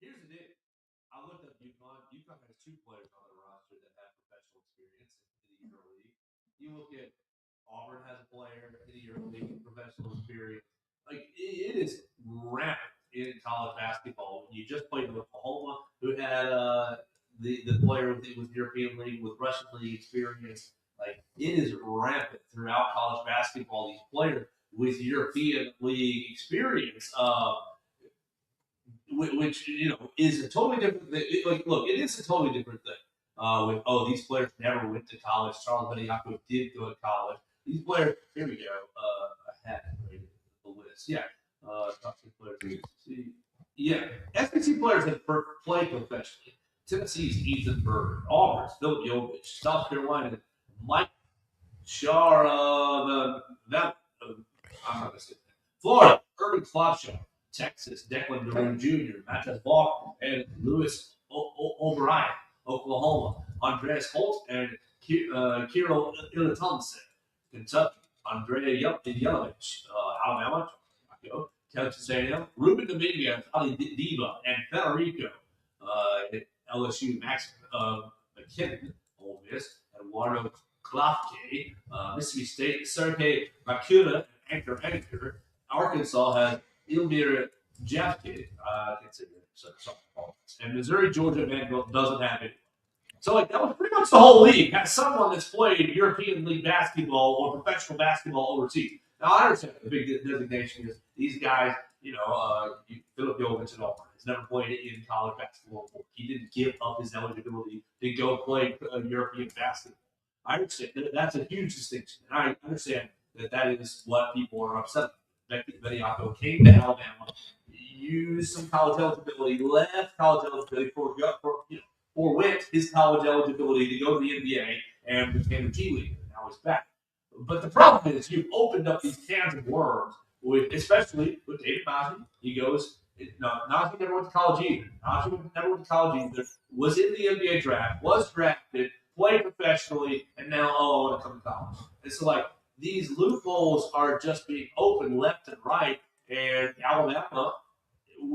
Here's the deal. I looked at UConn. UConn has 2 players on their roster that have professional experience in the EuroLeague. You look at Auburn has a player in the EuroLeague, professional experience. Like, it is rampant in college basketball. You just played with Oklahoma, who had the player with European League, with Russian League experience. Like, it is rampant throughout college basketball. These players with European League experience, which is a totally different thing. Look, it is a totally different thing. These players never went to college. Charles Bediako did go to college. These players, here we go. I had the list. Yeah. Top 10 players. Yeah. SEC players have played professionally. Tennessee's Ethan Bird, Auburn's Philip Jovich, South Carolina, Mike I'm not going to say that. Florida, Urban Klopshaw, Texas, Declan Durham Jr., Matthew Balk, and Lewis O'Brien, Oklahoma, Andreas Holt, and Kirill Ilatonse, Kentucky, Andrea Yelovich, Alabama, Texas A&M, Ruben Dominguez, Ali Diva, and Federico, LSU, Max McKinnon, Ole Miss, Eduardo Klafke, Mississippi State, Sergei Makuna, Anchor. Arkansas has Ilmir Jafke, I can't say that, and Missouri, Georgia, Vanderbilt doesn't have it. So, that was pretty much the whole league. Has someone that's played European League basketball or professional basketball overseas. Now, I understand the big designation is these guys, Philip Jovich and Auburn. has never played in college basketball before. He didn't give up his eligibility to go play European basketball. I understand that's a huge distinction, and I understand that is what people are upset about. Bediako came to Alabama, used some college eligibility, left college eligibility forwent his college eligibility to go to the NBA and became a G League. Now he's back. But the problem is you've opened up these cans of worms, especially with David Najee. He goes, Najee never went to college either. Najee never went to college either. Was in the NBA draft, was drafted, played professionally, and now, I want to come to college. And so, these loopholes are just being opened left and right, and Alabama,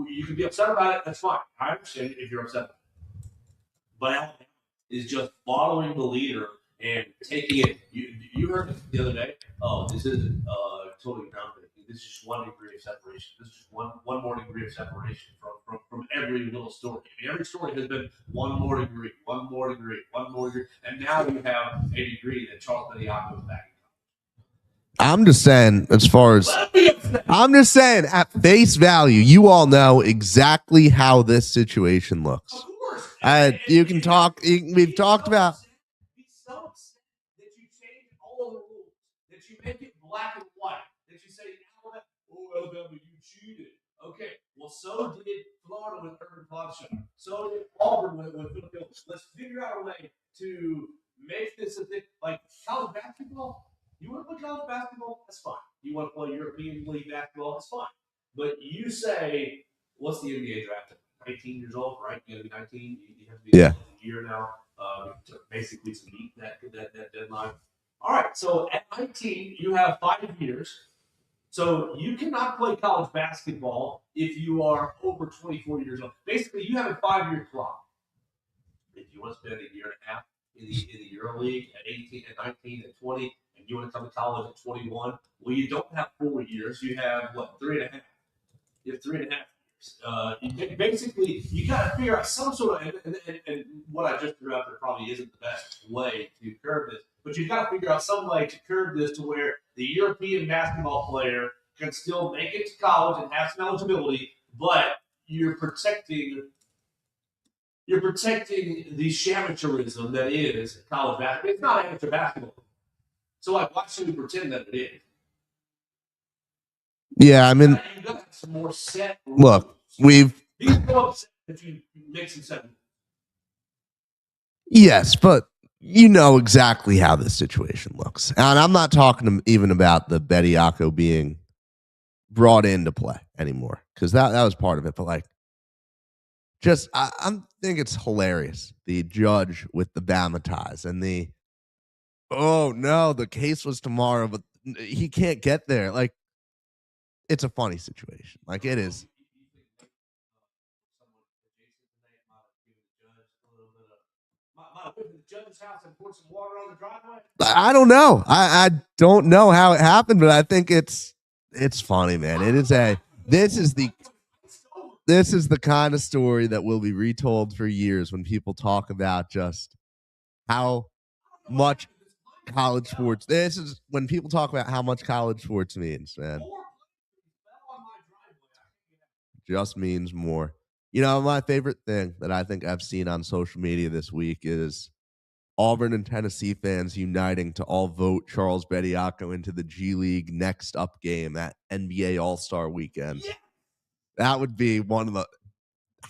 you can be upset about it. That's fine. I understand if you're upset. But Alabama is just following the leader and taking it. You heard it the other day. Oh, this isn't totally groundbreaking. This is just 1 degree of separation. This is just one more degree of separation from every little story. I mean, every story has been one more degree, and now you have a degree that Charles Bediako is back. I'm just saying, I'm just saying, at face value, you all know exactly how this situation looks. Of course. You can talk. We've talked about. He's so upset that you change all the rules, that you make it black and white, that you say, Alabama, you cheated. Okay, well, so did Florida with Urban Podshaw. So did Auburn with Phil Phillips. Let's figure out a way to make this a thing. Like college basketball. You want to play college basketball? That's fine. You want to play European League basketball? That's fine. But you say, what's the NBA draft? 19 years old, right? You got to be 19. You have to be a year now, basically to meet that deadline. All right. So at 19, you have 5 years. So you cannot play college basketball if you are over 24 years old. Basically, you have a 5-year clock. If you want to spend a year and a half in the EuroLeague at 18, at 19, at 20, and you want to come to college at 21, well, you don't have 4 years. You have, 3.5? You have 3.5 years. Basically, you got to figure out some sort of, and what I just threw out there probably isn't the best way to curb this, but you've got to figure out some way to curb this to where the European basketball player can still make it to college and have some eligibility, but you're protecting the amateurism that is college basketball. It's not amateur basketball. So, why should we pretend that it is? Yeah, I mean, you got some more set rules. Look, these go upset if you make some sense. Yes, but you know exactly how this situation looks, and I'm not talking even about the Bediako being brought into play anymore because that was part of it. But I think it's hilarious. The judge with the Bama ties and oh no, the case was tomorrow, but he can't get there. It's a funny situation. It is. I don't know. I don't know how it happened, but I think it's funny, man. This is the kind of story that will be retold for years when people talk about just how much college sports. This is when people talk about how much college sports means, man. Just means more. My favorite thing that I think I've seen on social media this week is Auburn and Tennessee fans uniting to all vote Charles Bediako into the G League next up game at NBA All-Star Weekend. Yeah. That would be one of the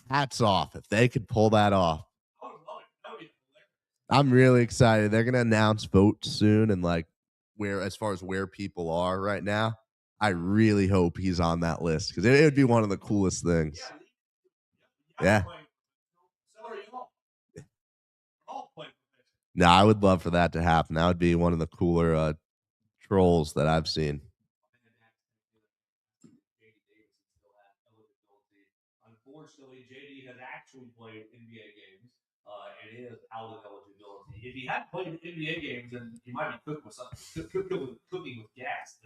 hats off if they could pull that off. I'm really excited. They're going to announce votes soon and as far as where people are right now. I really hope he's on that list because it would be one of the coolest things. Yeah. No, I would love for that to happen. That would be one of the cooler trolls that I've seen. Unfortunately, JD has actually played NBA games and is out of eligibility. If he hadn't played NBA games, then he might be cooking with gas.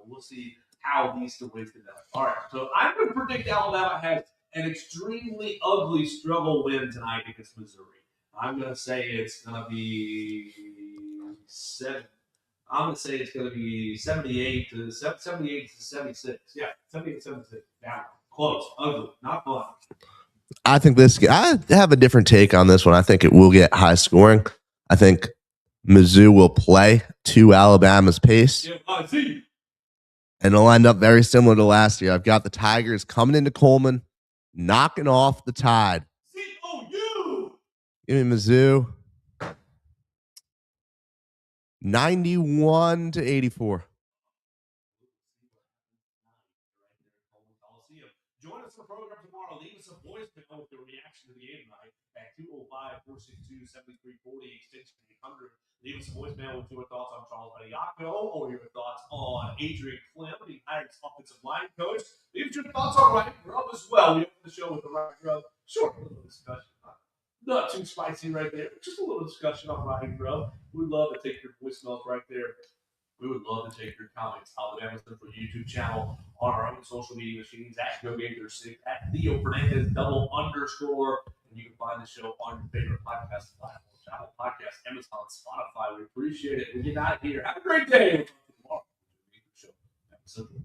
We'll see how these stories develop. All right, so I'm going to predict Alabama has an extremely ugly struggle win tonight against Missouri. I'm going to say it's going to be 7. I'm going to say it's going to be 78 to 76. Yeah, 78 to 76. Down. Close, ugly, not fun. I think I have a different take on this one. I think it will get high scoring. I think Mizzou will play to Alabama's pace. And it'll end up very similar to last year. I've got the Tigers coming into Coleman, knocking off the Tide. C-O-U! Give me Mizzou. 91-84. Join us for the program tomorrow. Leave us a voicemail with your reaction to the game tonight at 205-462-7340, extension 800. Leave us a voicemail with your thoughts on Charles Bediako or your thoughts on Adrian Clem, the Tigers offensive line coach. Leave us your thoughts on Ryan Grubb as well. We open the show with the Ryan Grubb. Short little discussion. Not too spicy right there. Just a little discussion on Ryan Grubb. We'd love to take your voicemails right there. We would love to take your comments on the BamaCentral YouTube channel, on our own social media machines, at Gaither6, at Theo Fernandez _. And you can find the show on your favorite podcast platform, Apple Podcasts, Amazon, Spotify. We appreciate it. We get out of here. Have a great day. Tomorrow, BamaCentral.